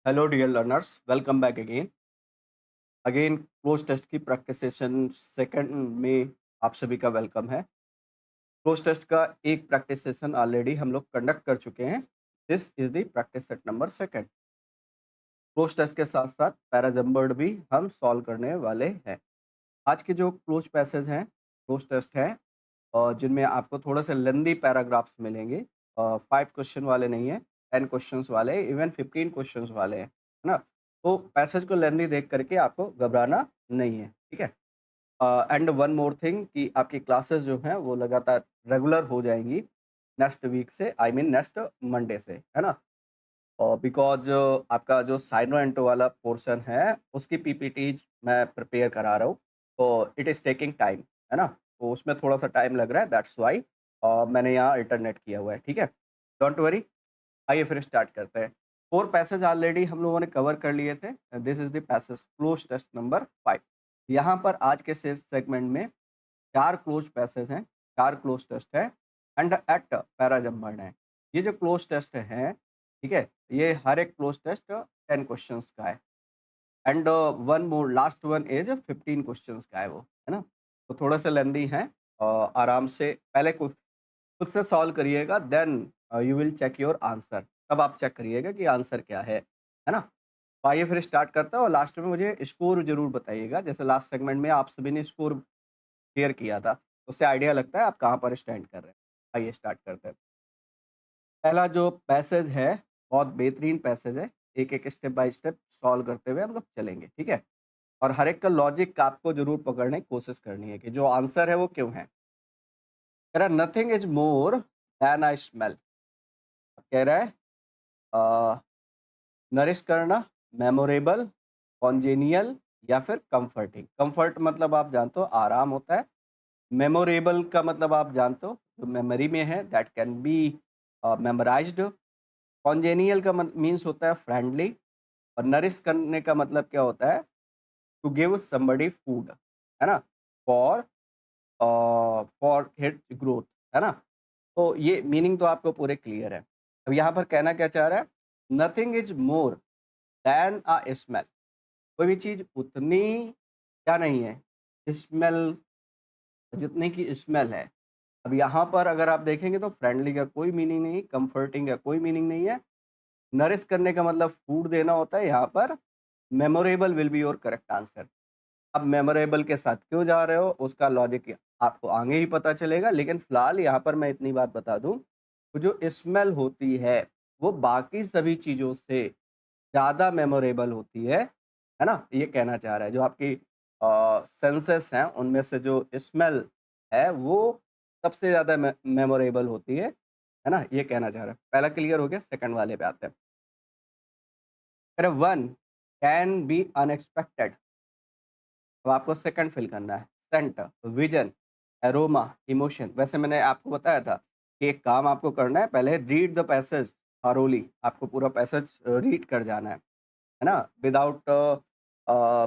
Hello dear learners, welcome back again. Close test की practice session second में आप सभी का वेलकम है। क्लोज टेस्ट का एक प्रैक्टिस सेशन ऑलरेडी हम लोग कंडक्ट कर चुके हैं। This is the practice set number second. Close test के साथ साथ पैराजम्बर्ड भी हम सॉल्व करने वाले हैं। आज के जो क्लोज पैसेज हैं, क्लोज टेस्ट हैं, और जिनमें आपको थोड़ा से लेंदी पैराग्राफ्स मिलेंगे। 5 क्वेश्चन वाले नहीं है, 10 क्वेश्चंस वाले, इवन 15 क्वेश्चंस वाले हैं, है ना। तो पैसेज को लेंदी देख करके आपको घबराना नहीं है, ठीक है। एंड वन मोर थिंग कि आपकी क्लासेस जो हैं वो लगातार रेगुलर हो जाएंगी नेक्स्ट वीक से, आई मीन नेक्स्ट मंडे से, है ना। और बिकॉज आपका जो साइनो एंटो वाला पोर्शन है उसकी पीपीटीज मैं प्रिपेयर करा रहा हूँ, तो इट इज़ टेकिंग टाइम, है ना। तो उसमें थोड़ा सा टाइम लग रहा है, दैट्स वाई मैंने यहाँ अल्टरनेट किया हुआ है, ठीक है। डोंट वरी, आइए फिर स्टार्ट करते हैं। 4 पैसेज ऑलरेडी हम लोगों ने कवर कर लिए थे। This is the passage close test number 5। यहाँ पर आज के सेगमेंट में 4 क्लोज पैसेज हैं, 4 क्लोज टेस्ट है एंड एट पैराजम्बर्ड है। ये जो क्लोज टेस्ट है, ठीक है, ये हर एक क्लोज टेस्ट 10 क्वेश्चंस का है and one more last one is 15 questions का है वो, है ना। तो थोड़ा सा लेंदी है। आराम से पहले खुद से सॉल्व करिएगा, then you will check your answer. तब आप चेक करिएगा कि आंसर क्या है ना। तो आइए फिर स्टार्ट करता हूँ, और लास्ट में मुझे स्कोर जरूर बताइएगा। जैसे लास्ट सेगमेंट में आप सभी ने स्कोर शेयर किया था, उससे आइडिया लगता है आप कहाँ पर स्टैंड कर रहे हैं। आइए स्टार्ट करते हैं। पहला जो पैसेज है बहुत बेहतरीन पैसेज है। एक एक स्टेप बाय स्टेप सॉल्व करते हुए हम लोग चलेंगे, ठीक है। और हर एक का लॉजिक आपको जरूर पकड़ने की कोशिश करनी है कि जो आंसर है वो क्यों है। कह रहा nothing is more than I smell. कह रहा है नरिश करना, मेमोरेबल, कॉन्जेनियल या फिर कंफर्टिंग। कंफर्ट मतलब आप जानते हो आराम होता है। मेमोरेबल का मतलब आप जानते हो जो मेमोरी में है, दैट कैन बी मेमोराइज्ड। कॉन्जेनियल का मीन्स होता है फ्रेंडली। और नरिश करने का मतलब क्या होता है, टू गिव समबडी फूड, है ना, फॉर फॉर हिट ग्रोथ, है ना। तो ये मीनिंग तो आपको पूरे क्लियर है। अब यहाँ पर कहना क्या चाह रहा है, nothing is more then a smell. कोई भी चीज उतनी क्या नहीं है, स्मेल जितनी की स्मेल है। अब यहाँ पर अगर आप देखेंगे तो फ्रेंडली का कोई मीनिंग नहीं, कंफर्टिंग का कोई मीनिंग नहीं है। नरिश करने का मतलब फूड देना होता है। यहाँ पर memorable will be your correct answer. अब मेमोरेबल के साथ क्यों जा रहे हो उसका लॉजिक आपको आगे ही पता चलेगा, लेकिन फिलहाल यहाँ पर मैं इतनी बात बता दूं, तो जो स्मेल होती है वो बाकी सभी चीज़ों से ज़्यादा मेमोरेबल होती है ना। ये कहना चाह रहा है जो आपकी सेंसेस हैं उनमें से जो स्मेल है वो सबसे ज़्यादा मेमोरेबल होती है ना। ये कहना चाह रहा है। पहला क्लियर हो गया, सेकंड वाले पे आते हैं। अरे वन कैन बी अनएक्सपेक्टेड। अब आपको सेकंड फिल करना है। Scent, vision, aroma, emotion. वैसे मैंने आपको बताया था कि एक काम आपको करना है, पहले रीड द पैसेज थॉरोली। आपको पूरा पैसेज रीड कर जाना है ना, without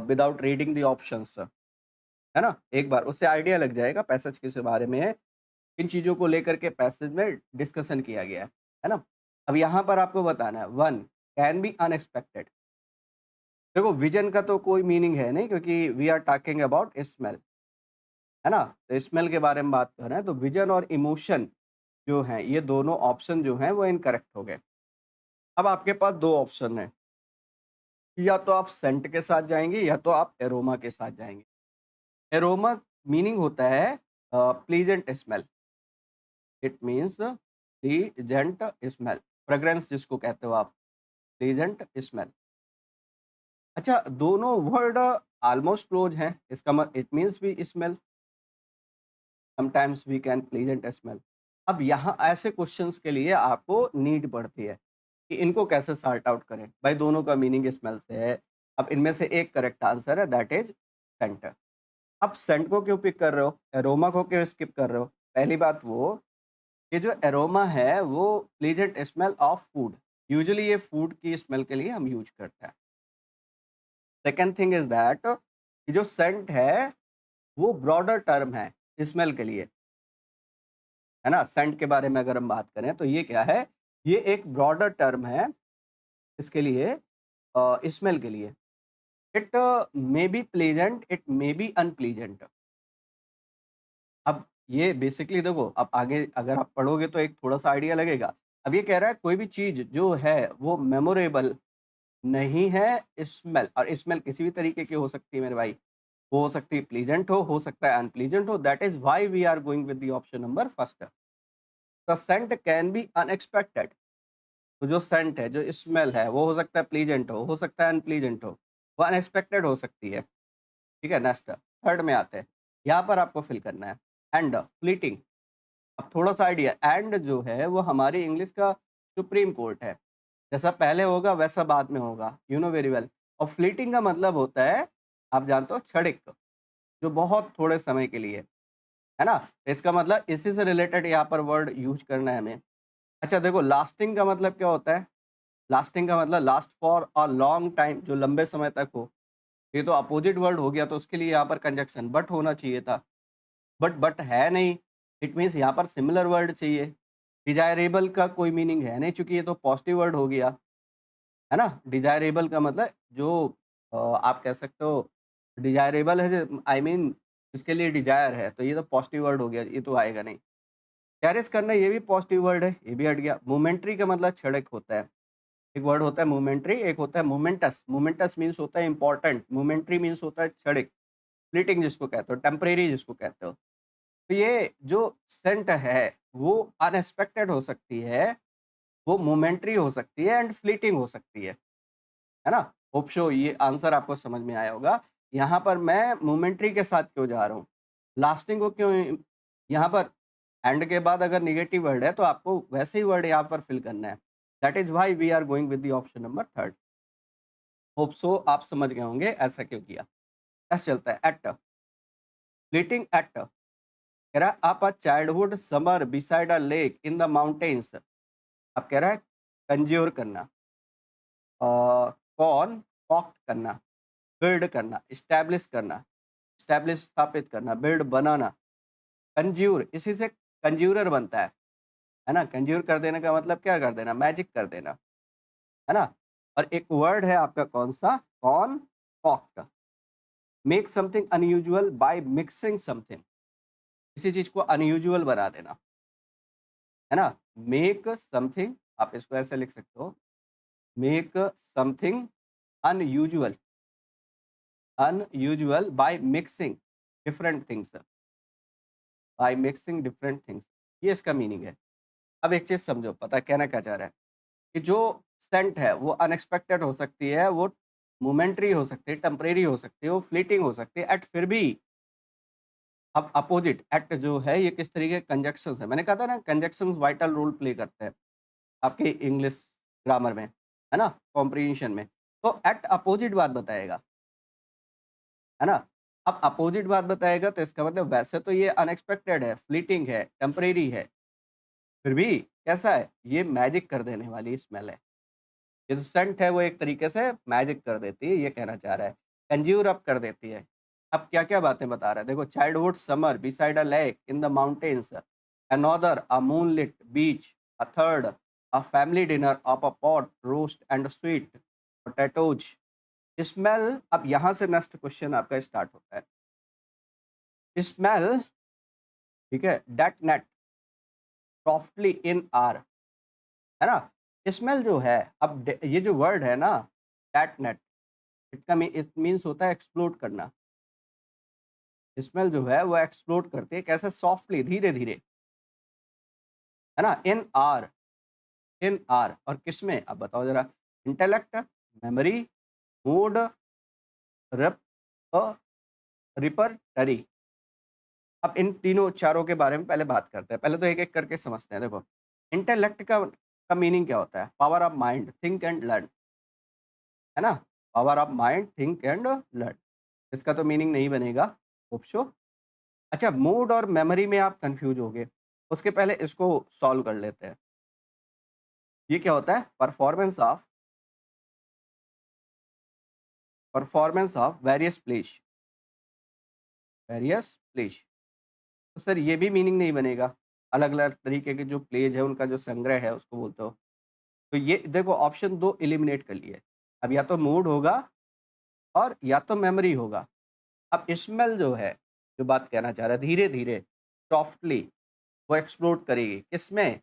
without reading the options, है ना। एक बार उससे आइडिया लग जाएगा पैसेज किस बारे में है, किन चीज़ों को लेकर के पैसेज में डिस्कशन किया गया है ना। अब यहाँ पर आपको बताना है वन कैन बी अनएक्सपेक्टेड। देखो विजन का तो कोई मीनिंग है नहीं, क्योंकि we are talking about smell, है ना। तो स्मेल के बारे में बात कर रहे हैं, तो विजन और इमोशन जो हैं ये दोनों ऑप्शन जो हैं वो इनकरेक्ट हो गए। अब आपके पास दो ऑप्शन है, या तो आप सेंट के साथ जाएंगे या तो आप एरोमा के साथ जाएंगे। एरोमा मीनिंग होता है pleasant smell. It means pleasant smell, fragrance जिसको कहते हो आप, प्लीजेंट स्मेल। अच्छा, दोनों वर्ड ऑलमोस्ट क्लोज हैं। इसका इट मीन्स भी smell, sometimes we can pleasant smell. अब यहाँ ऐसे क्वेश्चंस के लिए आपको नीड पड़ती है कि इनको कैसे सॉर्ट आउट करें। भाई दोनों का मीनिंग स्मेल से है, अब इनमें से एक करेक्ट आंसर है, दैट इज सेंट। अब सेंट को क्यों पिक कर रहे हो, एरोमा को क्यों स्किप कर रहे हो। पहली बात वो, ये जो एरोमा है वो pleasant smell of food, usually ये फूड की स्मेल के लिए हम यूज करते हैं। सेकेंड थिंग इज दैट जो सेंट है वो ब्रॉडर टर्म है स्मेल के लिए, है ना। सेंट के बारे में अगर हम बात करें तो ये क्या है, ये एक ब्रॉडर टर्म है इसके लिए, स्मेल के लिए। It may be pleasant, it may be unpleasant. अब ये बेसिकली देखो, अब आगे अगर आप पढ़ोगे तो एक थोड़ा-सा आइडिया लगेगा। अब ये कह रहा है कोई भी चीज़ जो है वो मेमोरेबल नहीं है स्मेल, और स्मेल किसी भी तरीके की हो सकती है मेरे भाई। हो सकती है प्लीजेंट हो सकता है अनप्लीजेंट हो, that is why we are going with the option number first. The scent can be unexpected. तो जो सेंट है, जो स्मेल है, वो हो सकता है प्लीजेंट हो सकता है अनप्लीजेंट हो, वो अनएक्सपेक्टेड हो सकती है। ठीक है, नेक्स्ट थर्ड में आते हैं। यहाँ पर आपको फिल करना है एंड फ्लीटिंग। अब थोड़ा-सा आइडिया, एंड जो है वो हमारी इंग्लिश का सुप्रीम कोर्ट है। जैसा पहले होगा वैसा बाद में होगा, यू नो वेरी वेल। और फ्लीटिंग का मतलब होता है, आप जानते हो, क्षणिक, जो बहुत थोड़े समय के लिए, है ना? तो इसका मतलब इसी से रिलेटेड यहाँ पर वर्ड यूज़ करना है हमें। अच्छा देखो, लास्टिंग का मतलब क्या होता है? लास्टिंग का मतलब last for a long time, जो लंबे समय तक हो। ये तो अपोजिट वर्ड हो गया, तो उसके लिए यहाँ पर कंजंक्शन बट होना चाहिए था। बट है नहीं, इट मीन्स यहाँ पर सिमिलर वर्ड चाहिए। डिज़ायरेबल का कोई मीनिंग है नहीं, चूँकि ये तो पॉज़िटिव वर्ड हो गया, है ना? डिज़ायरेबल का मतलब जो आप कह सकते हो डिज़ायरेबल है, जो आई मीन जिसके लिए डिज़ायर है, तो ये तो पॉज़िटिव वर्ड हो गया, ये तो आएगा नहीं। चेरिश करना, ये भी पॉज़िटिव वर्ड है, ये भी हट गया। मोमेंटरी का मतलब क्षणिक होता है। एक वर्ड होता है मोमेंटरी, एक होता है मोमेंटस। मोमेंटस मीन्स होता है इम्पोर्टेंट, मोमेंटरी मीन्स होता है क्षणिक, फ्लीटिंग जिसको कहते हो, टेम्परेरी जिसको कहते हो। तो ये जो सेंट है, वो अनएक्सपेक्टेड हो सकती है, वो मोमेंटरी हो सकती है एंड फ्लीटिंग हो सकती है ना? होप सो ये आंसर आपको समझ में आया होगा। यहाँ पर मैं मोमेंटरी के साथ क्यों जा रहा हूँ? लास्टिंग को क्यों यहाँ पर एंड के बाद अगर नेगेटिव वर्ड है तो आपको वैसे ही वर्ड यहाँ पर फिल करना है। That is why we are going with the option number third. Hope so आप समझ गए होंगे ऐसा क्यों किया। नेक्स्ट चलता है एट, फ्लीटिंग एट। कह रहा है आप a childhood summer beside a lake in the mountains. अब कह रहा है कंज्यूर करना, कौन कॉक्ट करना, बिल्ड करना, इस्टेब्लिश करना, इस्टेब्लिश स्थापित करना, बिल्ड बनाना, कंज्यूर इसी से कंज्यूरर बनता है ना? कंज्यूर कर देने का मतलब क्या कर देना? मैजिक कर देना, है ना? और एक वर्ड है आपका कौन सा? Concoct. Make something unusual by mixing something, किसी चीज को अनयूजुअल बना देना, है ना? मेक समथिंग, आप इसको ऐसे लिख सकते हो, make something unusual, unusual by mixing different things, by mixing different things, ये इसका मीनिंग है। अब एक चीज समझो, पता है कहना क्या चाह रहा है? कि जो सेंट है वो अनएक्सपेक्टेड हो सकती है, वो मोमेंटरी हो सकती है, टेम्परेरी हो सकती है, वो फ्लीटिंग हो सकती है, एट फिर भी। अब अपोजिट एट जो है ये किस तरीके के कंजक्शंस है, मैंने कहा था ना कंजक्शंस वाइटल रोल प्ले करते हैं आपके इंग्लिश ग्रामर में, है ना, कॉम्प्रिहेंशन में। तो एट अपोजिट बात बताएगा, है ना? अब अपोजिट बात बताएगा तो इसका मतलब वैसे तो ये अनएक्सपेक्टेड है, फ्लीटिंग है, टेम्परेरी है, फिर भी कैसा है, ये मैजिक कर देने वाली स्मेल है। ये जो सेंट है वो एक तरीके से मैजिक कर देती है, ये कहना चाह रहा है। कंज्यूर अप कर देती है। अब क्या-क्या बातें बता रहा है, देखो, childhood summer beside a lake in the mountains, another a moonlit beach, a third a family dinner of a pot roast and sweet potatoes. Smell, अब यहाँ से नेक्स्ट क्वेश्चन आपका स्टार्ट होता है। स्मेल, ठीक है, that net softly in are, है ना? स्मेल जो है, अब ये जो वर्ड है ना, दैट नेट, इसका इट मीन्स होता है एक्सप्लोड करना। स्मेल जो है वो एक्सप्लोड करती है, कैसे? सॉफ्टली, धीरे-धीरे, है ना? इन आर और किसमें? अब बताओ ज़रा। Intellect, memory, mood, rape repertory. अब इन तीनों चारों के बारे में पहले बात करते हैं। पहले तो एक-एक करके समझते हैं। देखो, इंटेलेक्ट का मीनिंग क्या होता है? Power of mind, think and learn, है ना? Power of mind, think and learn. इसका तो मीनिंग नहीं बनेगा, होप सो। अच्छा, मूड और मेमोरी में आप कंफ्यूज होगे, उसके पहले इसको सॉल्व कर लेते हैं। ये क्या होता है? Performance of various place. तो सर ये भी मीनिंग नहीं बनेगा, अलग अलग तरीके के जो प्लेज है उनका जो संग्रह है उसको बोलते हो। तो ये देखो, ऑप्शन दो एलिमिनेट कर लिए। अब या तो मूड होगा और या तो मेमोरी होगा। अब स्मेल जो है, जो बात कहना चाह रहा है, धीरे-धीरे, सॉफ्टली वो एक्सप्लोड करेगी। किसमें?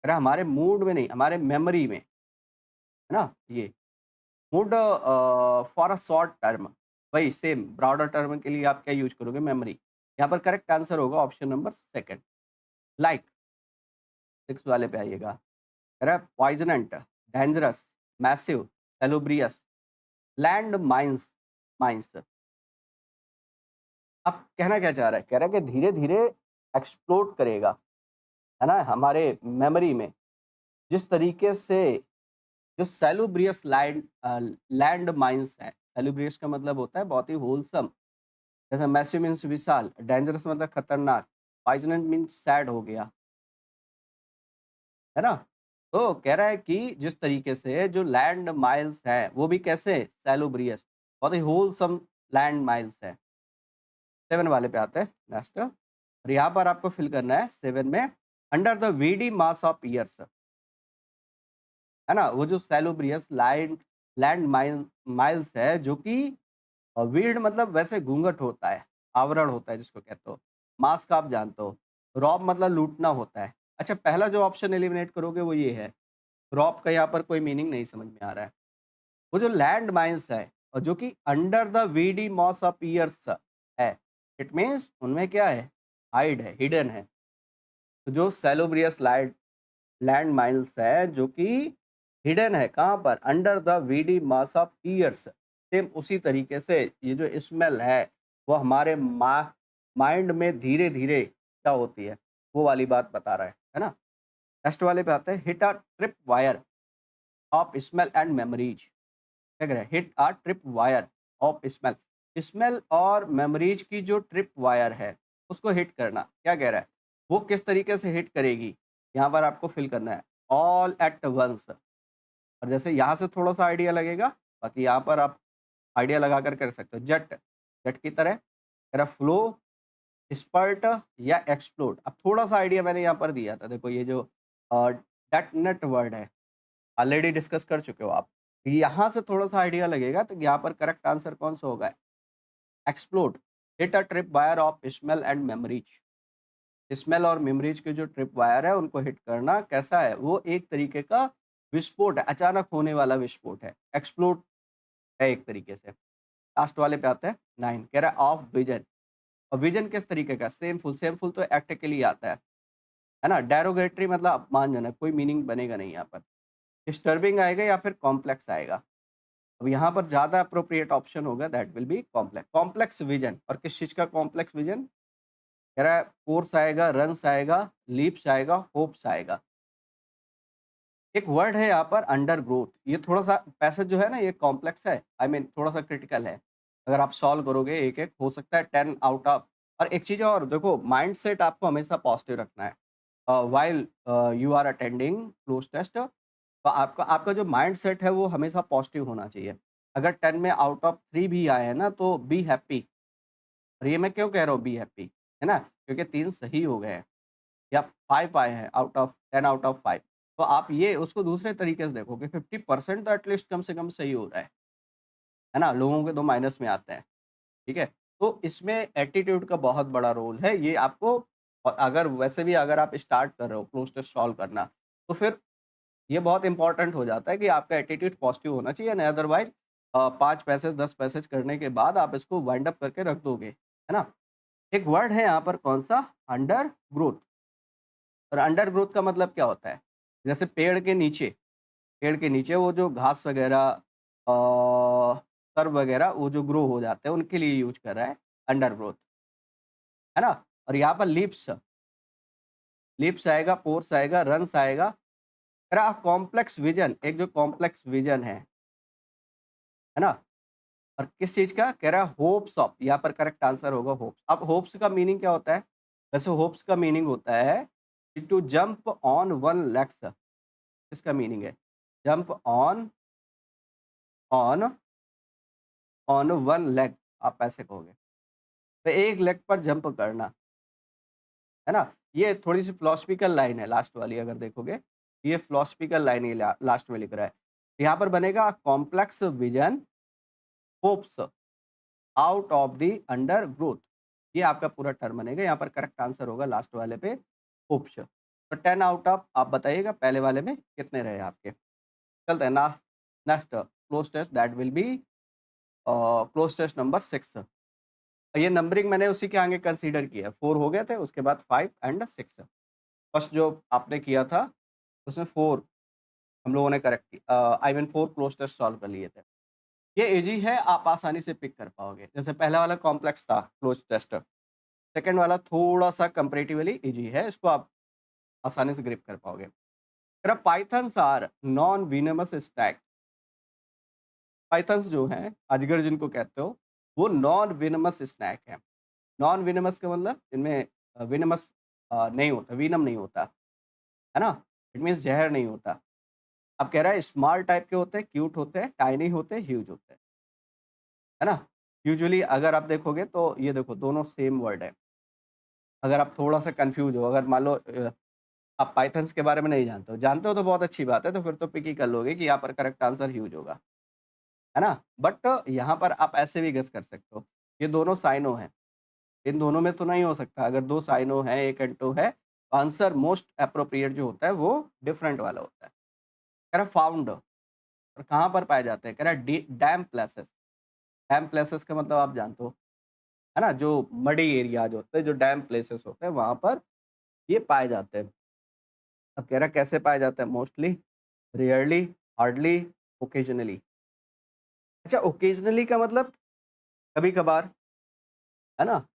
अरे हमारे मूड में नहीं, हमारे मेमोरी में, है ना? ये mood for a short term, वही सेम ब्रॉडर टर्म के लिए आप क्या यूज़ करोगे? मेमोरी। यहाँ पर करेक्ट आंसर होगा ऑप्शन नंबर सेकंड। लाइक 6 वाले पे आइएगा। कह रहा है poisonous, dangerous, massive, salubrious, land mines mines. अब कहना क्या चाह रहा है? कह रहा है कि धीरे-धीरे एक्सप्लोड करेगा, है ना? हमारे मेमोरी में। जिस तरीके से जो सैलुब्रियस लैंड माइन्स है, सैलुब्रियस का मतलब होता है बहुत ही होलसम, जैसे मैसिव मीन्स विशाल, डेंजरस मतलब खतरनाक, पॉइज़नेंट मीन्स सैड हो गया, है ना? तो कह रहा है कि जिस तरीके से जो लैंड माइल्स है, वो भी कैसे? सैलुब्रियस, बहुत ही होलसम लैंड माइल्स है। 7 वाले पे आते हैं नेक्स्ट, और यहाँ पर आपको फिल करना है 7 में, under the weedy moss of years, है ना? वो जो सैलुब्रियस लैंड माइल्स है, जो कि वीड मतलब वैसे घूंघट होता है, आवरण होता है जिसको कहते हो। मास का आप जानते हो। रॉब मतलब लूटना होता है। अच्छा, पहला जो ऑप्शन एलिमिनेट करोगे वो ये है। रॉब का यहाँ पर कोई मीनिंग नहीं समझ में आ रहा है। वो जो लैंड माइन्स है और जो कि under the weedy moss of years है, इट मीन्स उनमें क्या है? हाइड है, हिडन है। तो जो सैलुब्रियस लैंड माइन्स है, जो कि हिडन है कहाँ पर? Under the weedy moss of years. Same उसी तरीके से ये जो स्मेल है, वो हमारे माइंड में धीरे-धीरे क्या होती है, वो वाली बात बता रहा है ना? नेक्स्ट वाले पे आते हैं, hit a trip wire of smell and memories. क्या कह रहा है? Hit a trip wire of smell. Smell और मेमोरीज की जो ट्रिप वायर है, उसको हिट करना। क्या कह रहा है? वो किस तरीके से हिट करेगी? यहाँ पर आपको फिल करना है, ऑल एट वंस। और जैसे यहाँ से थोड़ा-सा आइडिया लगेगा, बाकी यहाँ पर आप आइडिया लगाकर कर सकते हो। जेट, जेट की तरह, कह रहा फ्लो, स्पर्ट या एक्सप्लोड। अब थोड़ा-सा आइडिया मैंने यहाँ पर दिया था। देखो ये जो डेटनेट वर्ड है, ऑलरेडी डिस्कस कर चुके हो आप। यहाँ से थोड़ा-सा आइडिया लगेगा, तो यहाँ पर करेक्ट आंसर कौन-सा होगा? Explode, hit a trip wire of smell and memories. Smell और मेमोरीज के जो ट्रिप वायर है, उनको हिट करना कैसा है? वो एक तरीके का विस्फोट है, अचानक होने वाला विस्फोट है, एक्सप्लोड है एक तरीके से। लास्ट वाले पे आते हैं 9, कह रहा है ऑफ विजन। और विजन किस तरीके का? सेमफुल, सेमफुल तो एक्ट के लिए आता है ना? डेरोगेटरी मतलब अपमानजनक, कोई मीनिंग बनेगा नहीं यहाँ पर। डिस्टर्बिंग आएगा या फिर कॉम्प्लेक्स आएगा। अब यहाँ पर ज़्यादा एप्रोप्रिएट ऑप्शन होगा, that will B complex. Complex vision, और किस चीज़ का कॉम्प्लेक्स विजन? कह रहा है फोर्स आएगा, रन्स आएगा, लीप्स आएगा, होप्स आएगा। एक वर्ड है यहाँ पर अंडर ग्रोथ। ये थोड़ा-सा पैसेज जो है ना, ये कॉम्प्लेक्स है, आई मीन थोड़ा-सा क्रिटिकल है। अगर आप सॉल्व करोगे एक-एक, हो सकता है 10 आउट ऑफ। और एक चीज़ और देखो, माइंडसेट आपको हमेशा पॉजिटिव रखना है। While you are attending close test, तो आपका आपका जो माइंडसेट है वो हमेशा पॉजिटिव होना चाहिए। अगर 10 में आउट ऑफ 3 भी आए हैं ना, तो बी हैप्पी। और ये मैं क्यों कह रहा हूँ बी हैप्पी, है ना? क्योंकि 3 सही हो गए हैं या 5 आए हैं आउट ऑफ 10 आउट ऑफ 5। तो आप ये उसको दूसरे तरीके से देखो कि 50% तो एटलीस्ट कम से कम सही हो रहा है ना? लोगों के तो माइनस में आते हैं, ठीक है? तो इसमें एटीट्यूड का बहुत बड़ा रोल है। ये आपको, और अगर वैसे भी अगर आप स्टार्ट कर रहे हो क्लोज़ टेस्ट सॉल्व करना, तो फिर ये बहुत इम्पोर्टेंट हो जाता है कि आपका एटीट्यूड पॉजिटिव होना चाहिए, नहीं अदरवाइज़ 5 पैसेज 10 पैसेज करने के बाद आप इसको वाइंड अप करके रख दोगे, है ना? एक वर्ड है यहाँ पर कौन-सा? Under growth. और अंडर ग्रोथ का मतलब क्या होता है? जैसे पेड़ के नीचे वो जो घास वगैरह, सर्व वगैरह वो जो ग्रो हो जाते हैं, उनके लिए यूज़ कर रहा है अंडर ग्रोथ, है ना? और यहाँ पर लिप्स आएगा, पोर्स आएगा, रन्स आएगा। कॉम्प्लेक्स विज़न, एक जो कॉम्प्लेक्स विज़न है ना? और किस चीज़ का? कह रहा है होप्स ऑफ, यहाँ पर करेक्ट आंसर होगा होप्स। अब होप्स का मीनिंग क्या होता है? वैसे होप्स का मीनिंग होता है कि to jump on one legs. इसका मीनिंग है jump on on one leg, आप ऐसे कहोगे। तो एक लेग पर जंप करना, है ना? ये थोड़ी-सी फिलॉसफिकल लाइन है लास्ट वाली, अगर देखोगे, ये फिलॉसफिकल लाइन ये ला लास्ट में लिख रहा है। यहाँ पर बनेगा complex vision hopes out of the under growth. ये आपका पूरा टर्म बनेगा। यहाँ पर करेक्ट आंसर होगा लास्ट वाले पे होप्स। तो 10 आउट ऑफ आप बताइएगा पहले वाले में कितने रहे आपके। चलते हैं ना, next close test that will be close test number 6। ये नंबरिंग मैंने उसी के आगे कंसीडर किया, 4 हो गए थे, उसके बाद 5 एंड 6। फर्स्ट जो आपने किया था उसमें 4 हम लोगों ने करेक्ट किया, I mean 4 close test solve कर लिए थे। ये इजी है, आप आसानी से पिक कर पाओगे। जैसे पहला वाला कॉम्प्लेक्स था क्लोज टेस्ट, सेकंड वाला थोड़ा-सा कंपैरेटिवली ईज़ी है, इसको आप आसानी से ग्रिप कर पाओगे। फिर pythons are non venomous snake. Pythons जो हैं, अजगर जिनको कहते हो, वो नॉन वेनमस स्नैक है। नॉन वेनमस का मतलब इनमें वेनमस नहीं होता, वीनम नहीं होता, है ना? इट मीन्स ज़हर नहीं होता। अब कह रहा है स्मॉल टाइप के होते हैं, क्यूट होते हैं, टाइनी होते हैं, ह्यूज होते हैं, है ना? यूजुअली अगर आप देखोगे तो ये देखो दोनों सेम वर्ड है। अगर आप थोड़ा-सा कन्फ्यूज़ हो, अगर मान लो आप पाइथन्स के बारे में नहीं जानते हो तो बहुत अच्छी बात है, तो फिर तो पिक ही कर लोगे कि यहाँ पर करेक्ट आंसर ह्यूज होगा, है ना? बट यहाँ पर आप ऐसे भी गेस कर सकते हो, ये दोनों साइनो हैं, इन दोनों में तो नहीं हो सकता। अगर 2 साइनो हैं, 1 एंटो है, आंसर मोस्ट एप्रोप्रिएट जो होता है वो डिफरेंट वाला होता है। कह रहा फाउंड और कहाँ पर पाए जाते हैं? कह रहा D dam places. Dam places का मतलब आप जानते हो, है ना? जो मडी एरियाज़ होते हैं, जो डैम प्लेसेस होते हैं, वहाँ पर ये पाए जाते हैं। अब कह रहा कैसे पाया जाता है? Mostly, rarely, hardly, occasionally. अच्छा, ओकेजनली का मतलब कभी-कभार, है ना?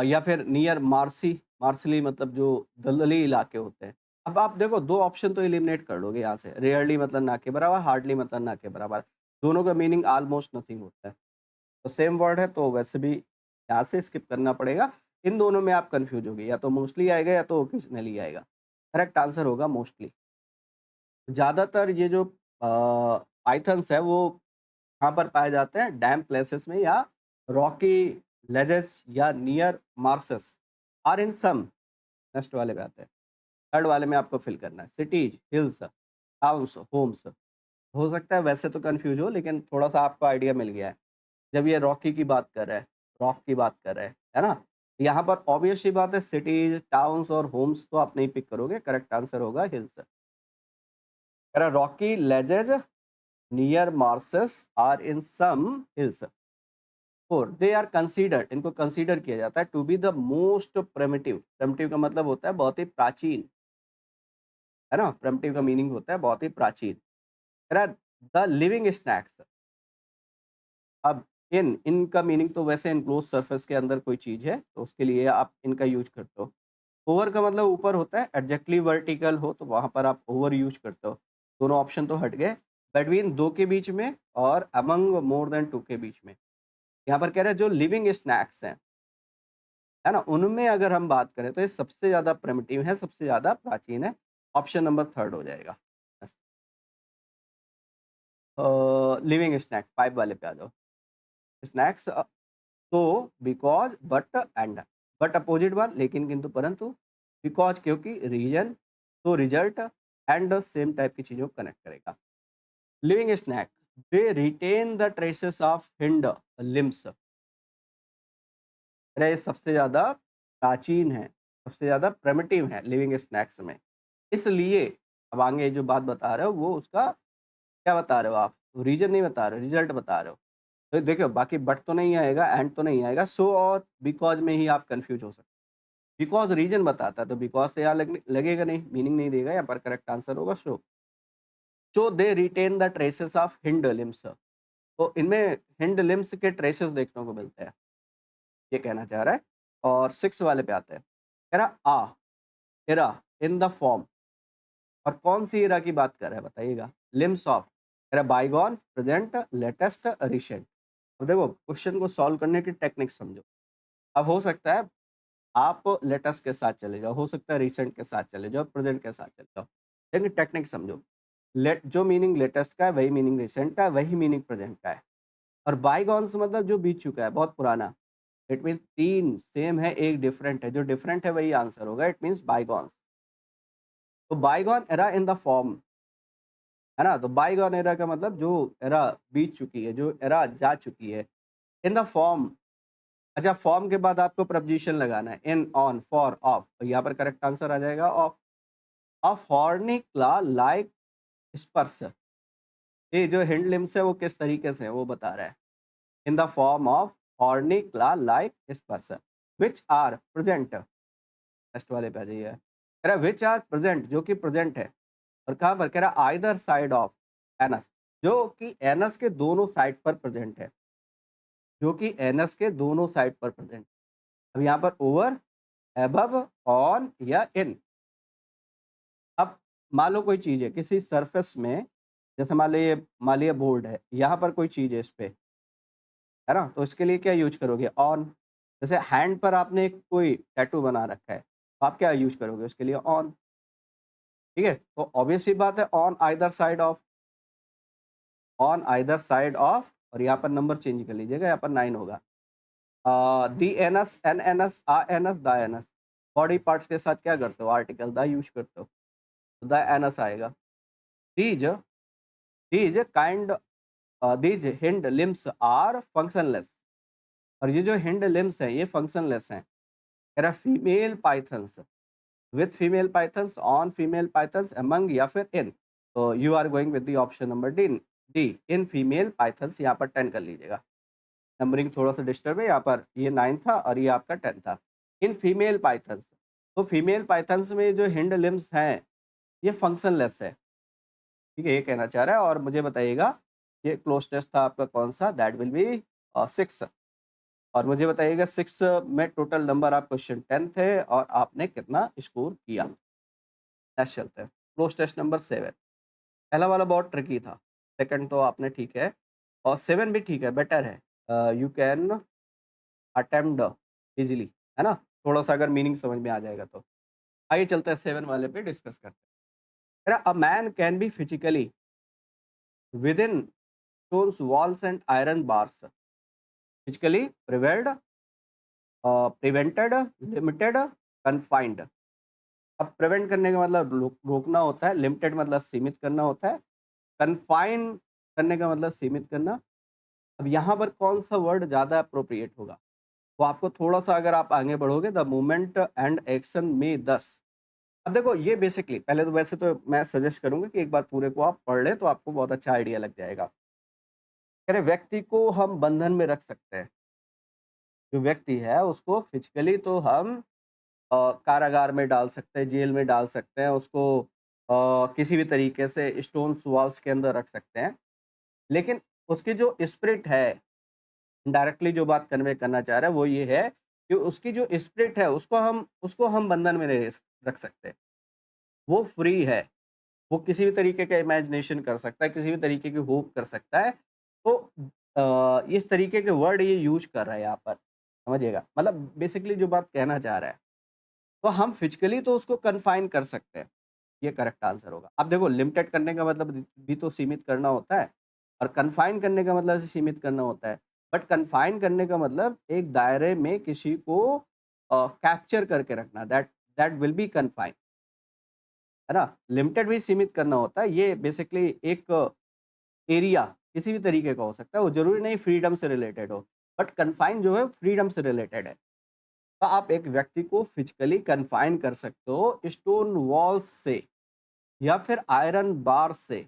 या फिर नियर मार्सी, मार्सली मतलब जो दलदली इलाके होते हैं। अब आप देखो 2 ऑप्शन तो एलिमिनेट कर लोगे यहाँ से, रेयरली मतलब ना के बराबर, हार्डली मतलब ना के बराबर। दोनों का मीनिंग ऑलमोस्ट नथिंग होता है। तो सेम वर्ड है तो वैसे भी यहाँ से स्किप करना पड़ेगा। इन दोनों में आप कन्फ्यूज़ होगे, या तो मोस्टली आएगा या तो ओकेजनली आएगा। करेक्ट आंसर होगा मोस्टली। ज़्यादातर ये जो पाइथन्स है वो कहाँ पर पाए जाते हैं? डैम प्लेसेस में या रॉकी लेजेस या नियर मार्सेस और इन सम। नेक्स्ट वाले पे आते हैं। थर्ड वाले में आपको फिल करना है। Cities, hills, towns, homes. हो सकता है वैसे तो कन्फ्यूज़ हो, लेकिन थोड़ा-सा आपको आइडिया मिल गया है। जब ये रॉकी की बात कर रहा है, रॉक की बात कर रहा है ना? यहाँ पर ऑब्वियस सी बात है, सिटीज़, टाउन्स और होम्स तो आप नहीं पिक करोगे, करेक्ट आंसर होगा हिल्स। कह रहा rocky ledges near marshes are in some hills. 4 they are considered, इनको कंसीडर किया जाता है to be the most primitive. Primitive का मतलब होता है बहुत ही प्राचीन, है ना? प्रिमिटिव का मीनिंग होता है बहुत ही प्राचीन। कह रहा द लिविंग स्नैक्स। अब इनका मीनिंग तो वैसे एनक्लोज़ सरफेस के अंदर कोई चीज़ है, तो उसके लिए आप इनका यूज़ करते हो। ओवर का मतलब ऊपर होता है, एडजेक्टिव वर्टिकल हो तो वहाँ पर आप ओवर यूज़ करते हो। दोनों ऑप्शन तो हट गए। बिटवीन 2 के बीच में और अमंग मोर देन 2 के बीच में। यहाँ पर कह रहा है जो लिविंग स्नैक्स हैं, है ना? उनमें अगर हम बात करें तो ये सबसे ज़्यादा प्रिमिटिव है, सबसे ज़्यादा प्राचीन है। ऑप्शन नंबर 3 हो जाएगा। लिविंग स्नैक 5 वाले पे आ जाओ। स्नैक्स तो because but and, but opposite one लेकिन किंतु परंतु, बिकॉज़ क्योंकि, रीज़न तो रिजल्ट, एंड सेम टाइप की चीज़ों को कनेक्ट करेगा। Living snake they retain the traces of hind limbs. अरे सबसे ज़्यादा प्राचीन है, सबसे ज़्यादा प्रिमिटिव है लिविंग स्नैक्स में। इसलिए अब आगे जो बात बता रहे हो वो उसका क्या बता रहे हो आप? रीज़न नहीं बता रहे हो, रिजल्ट बता रहे हो। तो देखिए बाकी बट तो नहीं आएगा, एंड तो नहीं आएगा, सो और बिकॉज़ में ही आप कन्फ्यूज़ हो सकते हो। बिकॉज़ रीज़न बताता है तो बिकॉज़ तो यहाँ लगेगा नहीं, मीनिंग नहीं देगा, यहाँ पर करेक्ट आंसर होगा show. So they retain the traces of hind limbs. तो इनमें हिंड लिम्स के ट्रेसेस देखने को मिलते हैं, ये कहना चाह रहा है। और 6 वाले पे आते हैं। कह रहा एरा इन द फॉर्म, और कौन सी एरा की बात कर रहा है बताइएगा? लिम्स ऑफ, कह रहा बायगॉन, प्रेजेंट, लेटेस्ट, रिसेंट। अब देखो क्वेश्चन को सॉल्व करने की टेक्निक समझो। अब हो सकता है आप लेटेस्ट के साथ चले जाओ, हो सकता है रिसेंट के साथ चले जाओ, प्रेजेंट के साथ चले जाओ, लेकिन टेक्निक समझो। लेट जो मीनिंग लेटेस्ट का है वही मीनिंग रिसेंट का है, वही मीनिंग प्रेजेंट का है। और बायगॉन्स मतलब जो बीत चुका है, बहुत पुराना। इट मीन्स 3 सेम है, एक डिफरेंट है, जो डिफरेंट है वही आंसर होगा, इट मीन्स बायगॉन्स। तो bygone era in the form, है ना? तो बाईगॉन एरा का मतलब जो एरा बीत चुकी है, जो एरा जा चुकी है। इन द फॉर्म, अच्छा फॉर्म के बाद आपको प्रपोजिशन लगाना है, इन, ऑन, फॉर, ऑफ, तो यहाँ पर करेक्ट आंसर आ जाएगा ऑफ। ऑफ हॉर्नी क्ला लाइक स्पर्श, ये जो हिंड लिम्स है वो किस तरीके से है वो बता रहा है। In the form of horny क्ला लाइक स्पर्श विच आर प्रेजेंट, टेस्ट वाले पे आ जाइए। कह रहा है विच आर प्रेजेंट, जो कि प्रेजेंट है, और कहाँ पर, कह रहा है आइदर साइड ऑफ एनस, जो कि एनस के दोनों साइड पर प्रेजेंट है, जो कि एनस के दोनों साइड पर प्रेजेंट। अब यहाँ पर ओवर, एबव, ऑन या इन। अब मान लो कोई चीज़ है किसी सरफेस में, जैसे मान लिया बोर्ड है, यहाँ पर कोई चीज़ है इस पे, है ना? तो इसके लिए क्या यूज़ करोगे? ऑन। जैसे हैंड पर आपने कोई टैटू बना रखा है, तो आप क्या यूज़ करोगे उसके लिए? ऑन। ठीक है? तो ऑब्वियस सी बात है on either side of, on either side of, और यहाँ पर नंबर चेंज कर लीजिएगा, यहाँ पर 9 होगा। The anus, an anus, a anus, the anus. Body parts के साथ क्या करते हो? आर्टिकल द यूज़ करते हो, तो द एनस आएगा। These these kind these hind limbs are functionless, और ये जो हिंड लिम्स हैं ये फंक्शनलेस हैं। कह रहा female pythons, with female pythons, on female pythons, among या फिर इन। तो you are going with the option number D, D in female pythons. यहाँ पर 10 कर लीजिएगा, नंबरिंग थोड़ा सा डिस्टर्ब है, यहाँ पर ये 9 था और ये आपका 10 था। इन फीमेल पाइथन्स, तो फीमेल पाइथन्स में जो हिंड लिम्स हैं ये फंक्शनलेस है। ठीक है, ये कहना चाह रहा है। और मुझे बताइएगा ये क्लोज टेस्ट था आपका कौन सा? That will B 6। और मुझे बताइएगा 6 में टोटल नंबर आप क्वेश्चन 10 थे और आपने कितना स्कोर किया। नेक्स्ट चलते हैं, क्लोज टेस्ट नंबर 7। पहला वाला बहुत ट्रिकी था, सेकंड तो आपने ठीक है, और 7 भी ठीक है, बेटर है। यू कैन अटेम्प्ट इजीली, है ना? थोड़ा सा अगर मीनिंग समझ में आ जाएगा तो। आइए चलते हैं 7 वाले पे डिस्कस करते हैं। A man can be physically with in stones walls and iron bars, physically prevailed, prevented, limited, confined. अब प्रिवेंट करने का मतलब रोकना होता है, लिमिटेड मतलब सीमित करना होता है, कन्फाइन करने का मतलब सीमित करना। अब यहाँ पर कौन सा वर्ड ज़्यादा अप्रोप्रिएट होगा? तो आपको थोड़ा सा अगर आप आगे बढ़ोगे, द मूवमेंट एंड एक्शन में 10। अब देखो ये बेसिकली, पहले तो वैसे तो मैं सजेस्ट करूंगा कि एक बार पूरे को आप पढ़ ले तो आपको बहुत अच्छा आइडिया लग जाएगा। कह रहे व्यक्ति को हम बंधन में रख सकते हैं, जो व्यक्ति है उसको फिजिकली तो हम कारागार में डाल सकते हैं, जेल में डाल सकते हैं, उसको किसी भी तरीके से स्टोन्स वॉल्स के अंदर रख सकते हैं। लेकिन उसकी जो स्पिरिट है, डायरेक्टली जो बात कन्वे करना चाह रहा है वो ये है कि उसकी जो स्पिरिट है उसको हम बंधन में नहीं रख सकते। वो फ्री है, वो किसी भी तरीके का इमेजिनेशन कर सकता है, किसी भी तरीके की होप कर सकता है। तो इस तरीके के वर्ड ये यूज़ कर रहा है यहाँ पर, समझिएगा। मतलब बेसिकली जो बात कहना चाह रहा है, तो हम फिजिकली तो उसको कन्फाइन कर सकते हैं, ये करेक्ट आंसर होगा। अब देखो लिमिटेड करने का मतलब भी तो सीमित करना होता है, और कन्फाइन करने का मतलब से सीमित करना होता है। बट कन्फाइन करने का मतलब एक दायरे में किसी को कैप्चर करके रखना, that that will B confine, है ना? लिमिटेड भी सीमित करना होता है, ये बेसिकली एक एरिया किसी भी तरीके का हो सकता है, वो ज़रूरी नहीं फ्रीडम से रिलेटेड हो, बट कन्फाइन जो है फ्रीडम से रिलेटेड है। तो आप एक व्यक्ति को फिजिकली कन्फाइन कर सकते हो स्टोन वॉल्स से या फिर आयरन बार से।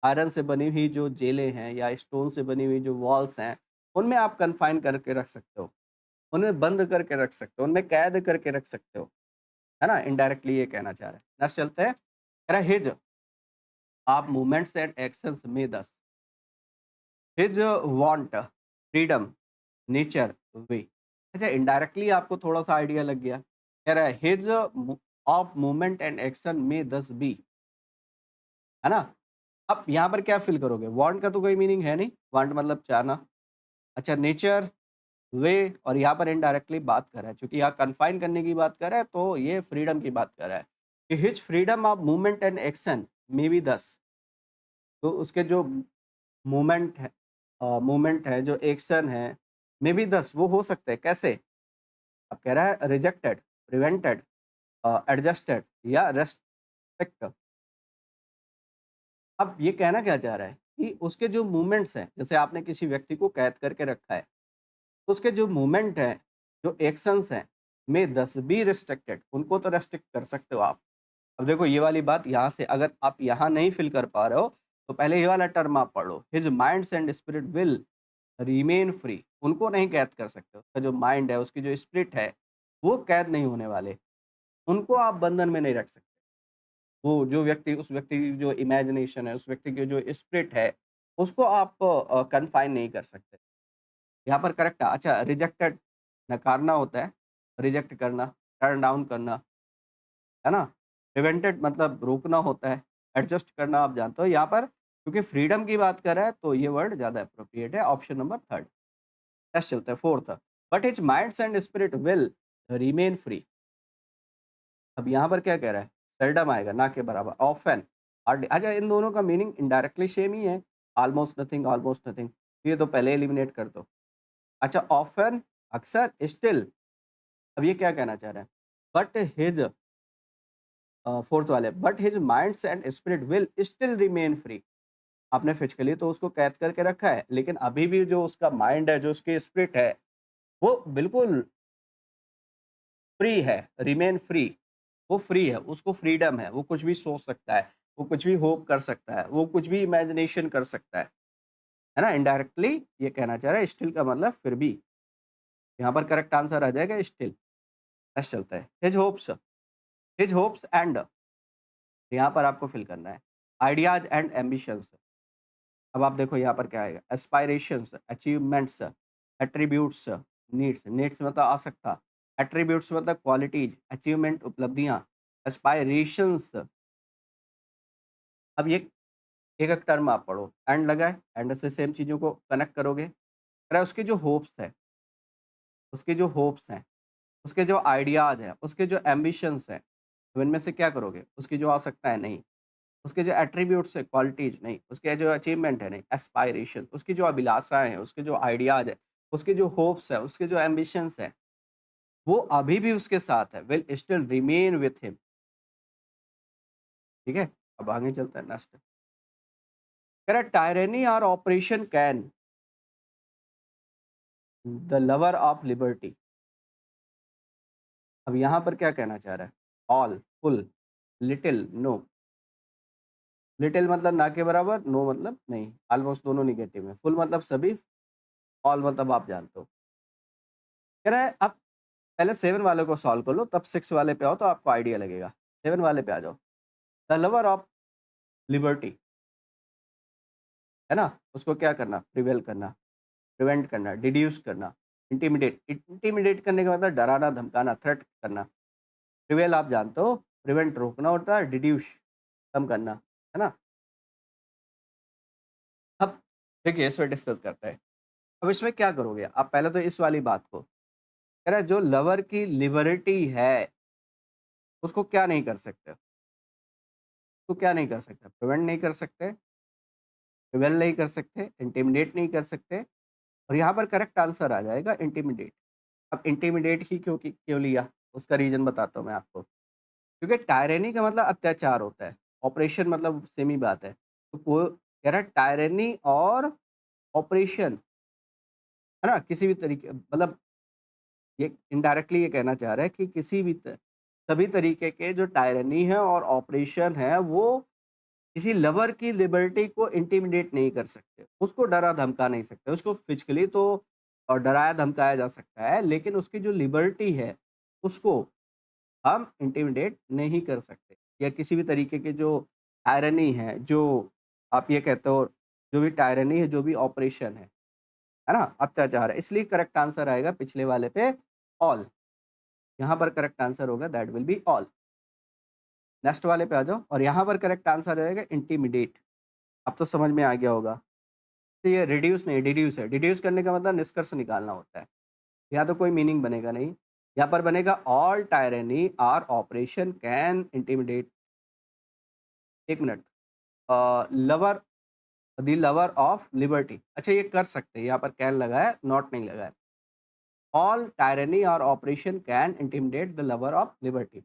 आयरन से बनी हुई जो जेलें हैं या स्टोन से बनी हुई जो वॉल्स हैं, उनमें आप कन्फाइन करके रख सकते हो, उन्हें बंद करके रख सकते हो, उनमें कैद करके रख सकते हो, है ना? इनडायरेक्टली ये कहना चाह रहा है। नेक्स्ट चलते हैं, कह रहा है हिज आप मूवमेंट्स एंड एक्शंस में 10, हिज वांट, फ्रीडम, नेचर, वे। अच्छा इनडायरेक्टली आपको थोड़ा सा आइडिया लग गया। कह रहा है his of movement and action में 10 बी, है ना? अब यहाँ पर क्या फिल करोगे? वांट का तो कोई मीनिंग है नहीं, वांट मतलब चाहना। अच्छा नेचर, वे, और यहाँ पर इनडायरेक्टली बात कर रहा है, चूंकि यहाँ कन्फाइन करने की बात कर रहा है तो ये फ्रीडम की बात कर रहा है कि his freedom of movement and action may be 10। तो उसके जो मूवमेंट है जो एक्शन है, मे बी 10 वो हो सकते हैं। कैसे? अब कह रहा है रिजेक्टेड, प्रिवेंटेड, एडजस्टेड या रेस्ट्रिक्ट। अब ये कहना क्या चाह रहा है कि उसके जो मूवमेंट्स हैं, जैसे आपने किसी व्यक्ति को कैद करके रखा है, तो उसके जो मूवमेंट हैं, जो एक्शंस हैं, में 10 बी रिस्ट्रिक्टेड, उनको तो रेस्ट्रिक्ट कर सकते हो आप। अब देखो ये वाली बात यहाँ से अगर आप यहाँ नहीं फ़िल कर पा रहे हो, तो पहले ये वाला टर्म आप पढ़ो। His minds and spirit will remain free, उनको नहीं कैद कर सकते। उसका जो माइंड है, उसकी जो स्पिरिट है, वो कैद नहीं होने वाले। उनको आप बंधन में नहीं रख सकते। वो जो व्यक्ति उस व्यक्ति की जो इमेजिनेशन है, उस व्यक्ति की जो स्पिरिट है, उसको आप कन्फाइन नहीं कर सकते। यहाँ पर करेक्ट है। अच्छा, रिजेक्टेड नकारना होता है, रिजेक्ट करना, टर्न डाउन करना, है ना? प्रिवेंटेड मतलब रोकना होता है, एडजस्ट करना आप जानते हो। यहाँ पर क्योंकि फ्रीडम की बात कर रहा है, तो ये वर्ड ज़्यादा एप्रोप्रिएट है। Option number 3। नेक्स्ट चलते हैं 4th। But his minds and spirit will remain free. अब यहाँ पर क्या कह रहा है? सेल्डम आएगा, ना के बराबर, ऑफ़न, हार्डली। अच्छा, इन दोनों का मीनिंग इनडायरेक्टली सेम ही है, ऑलमोस्ट नथिंग, ऑलमोस्ट नथिंग। ये तो पहले एलिमिनेट कर दो। अच्छा, ऑफ़न, अक्सर, स्टिल। अब ये क्या कहना चाह रहा है? बट हिज 4th वाले, but his minds and spirit will still remain free. आपने फिजिकली तो उसको कैद करके रखा है, लेकिन अभी भी जो उसका माइंड है, जो उसकी स्पिरिट है, वो बिल्कुल फ्री है, रिमेन फ्री। वो फ्री है, उसको फ्रीडम है, वो कुछ भी सोच सकता है, वो कुछ भी होप कर सकता है, वो कुछ भी इमेजिनेशन कर सकता है ना? इनडायरेक्टली ये कहना चाह रहा है, स्टिल का मतलब फिर भी। यहाँ पर करेक्ट आंसर आ जाएगा स्टिल। नेक्स्ट चलता है, हिज होप्स एंड, यहाँ पर आपको फिल करना है, आइडियाज एंड एम्बिशंस। अब आप देखो यहाँ पर क्या आएगा, aspirations, achievements, attributes, needs. Needs मतलब आवश्यकता, एट्रीब्यूट्स मतलब क्वालिटीज, अचीवमेंट उपलब्धियां, एस्पायरेशंस। अब ये एक एक टर्म आप पढ़ो, एंड लगा है, एंड से सेम चीज़ों को कनेक्ट करोगे। कह रहा है उसके जो होप्स है, उसके जो होप्स हैं, उसके जो आइडियाज़ हैं, उसके जो एम्बिशंस हैं, तो इनमें से क्या करोगे? उसकी जो आवश्यकता है नहीं, उसके जो एट्रीब्यूट्स है, क्वालिटीज़ नहीं, उसके जो अचीवमेंट है नहीं, एस्पायरेशन, उसकी जो अभिलाषाएँ हैं, उसके जो आइडियाज़ है, उसके जो होप्स है, उसके जो एम्बिशंस है, वो अभी भी उसके साथ है, will still remain with him. ठीक है? अब आगे चलते हैं नेक्स्ट। कह रहा है टायरेनी और operation can the lover of liberty. अब यहाँ पर क्या कहना चाह रहा है? All, full, little, no. Little मतलब ना के बराबर, नो मतलब नहीं, ऑलमोस्ट दोनों नेगेटिव है। फुल मतलब सभी, ऑल मतलब आप जानते हो। कह रहा है अब पहले 7 वाले को सॉल्व कर लो, तब 6 वाले पे आओ तो आपको आइडिया लगेगा। 7 वाले पे आ जाओ। द लवर ऑफ लिबर्टी, है ना? उसको क्या करना? प्रिवेल करना, प्रिवेंट करना, डिड्यूस करना, इंटिमिडेट। इंटिमिडेट करने का मतलब डराना, धमकाना, थ्रेट करना। प्रिवेल आप जानते हो, प्रिवेंट रोकना होता है, डिड्यूस कम करना, है ना? अब देखिए इसमें डिस्कस करते हैं। अब इसमें क्या करोगे? आप पहले तो इस वाली बात को, कह रहा है जो लवर की लिबर्टी है, उसको क्या नहीं कर सकते? उसको क्या नहीं कर सकते? प्रिवेंट नहीं कर सकते, प्रिवेल नहीं कर सकते, इंटिमिडेट नहीं कर सकते, और यहाँ पर करेक्ट आंसर आ जाएगा इंटिमिडेट। अब इंटिमिडेट ही क्यों लिया? उसका रीज़न बताता हूँ मैं आपको। क्योंकि टायरेनी का मतलब अत्याचार होता है, ऑपरेशन मतलब सेम ही बात है। तो वो कह रहा है टायरेनी और ऑपरेशन, है ना? किसी भी तरीके मतलब ये इनडायरेक्टली ये कहना चाह रहा है कि किसी भी सभी तरीके के जो टायरनी है और ऑपरेशन है, वो किसी लवर की लिबर्टी को इंटिमिडेट नहीं कर सकते, उसको डरा धमका नहीं सकते। उसको फिजिकली तो डराया धमकाया जा सकता है, लेकिन उसकी जो लिबर्टी है, उसको हम इंटिमिडेट नहीं कर सकते। या किसी भी तरीके के जो टायरनी है, जो आप ये कहते हो, जो भी टायरनी है, जो भी ऑपरेशन है ना? अत्याचार है। इसलिए करेक्ट आंसर आएगा पिछले वाले पे, ऑल। यहाँ पर करेक्ट आंसर होगा that will be all. Next वाले पे आ जाओ, और यहाँ पर करेक्ट आंसर रहेगा इंटिमिडेट। अब तो समझ में आ गया होगा। तो ये रिड्यूस नहीं, डिड्यूस है। डिड्यूस करने का मतलब निष्कर्ष निकालना होता है। यहाँ तो कोई मीनिंग बनेगा नहीं। यहाँ पर बनेगा all tyranny are operation can intimidate. 1 minute, lover, the lover of liberty. अच्छा, ये कर सकते हैं, यहाँ पर कैन लगा है, नॉट नहीं लगा है। ऑल टायरेनी और operation can intimidate the lover of liberty.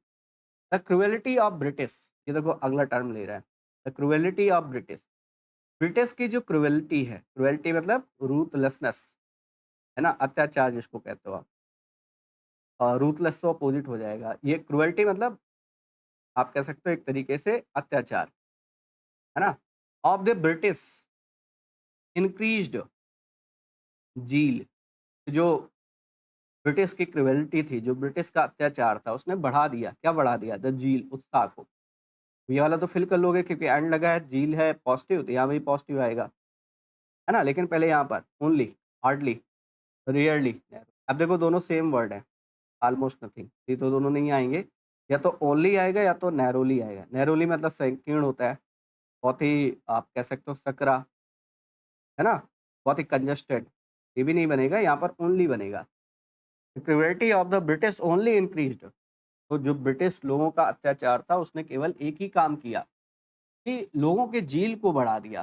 The cruelty of British, ये देखो अगला टर्म ले रहा है। The cruelty of British. British की जो क्रुएलिटी है, क्रुएलिटी मतलब रूथलेसनेस, है ना, अत्याचार जिसको कहते हो आप। रूथलेस तो अपोजिट हो जाएगा। ये क्रुएल्टी मतलब आप कह सकते हो एक तरीके से अत्याचार, है ना? Of the British increased zeal, जो ब्रिटिश की क्रुएल्टी थी, जो ब्रिटिश का अत्याचार था, उसने बढ़ा दिया। क्या बढ़ा दिया? द ज़ील, उत्साह को। ये वाला तो फिल कर लोगे क्योंकि एंड लगा है, ज़ील है पॉज़िटिव, तो यहाँ भी पॉज़िटिव आएगा, है ना? लेकिन पहले यहाँ पर ओनली, हार्डली, रेयरली। अब देखो दोनों सेम वर्ड हैं, ऑलमोस्ट नथिंग। ये तो दोनों नहीं आएँगे, या तो ओनली आएगा या तो नैरोली आएगा। नैरोली मतलब संकीर्ण होता है, बहुत ही आप कह सकते हो सकरा, है ना? बहुत ही कंजस्टेड, ये भी नहीं बनेगा, यहाँ पर ओनली बनेगा। Cruelty of the British only increased. तो जो ब्रिटिश लोगों का अत्याचार था, उसने केवल एक ही काम किया कि लोगों के ज़ील को बढ़ा दिया।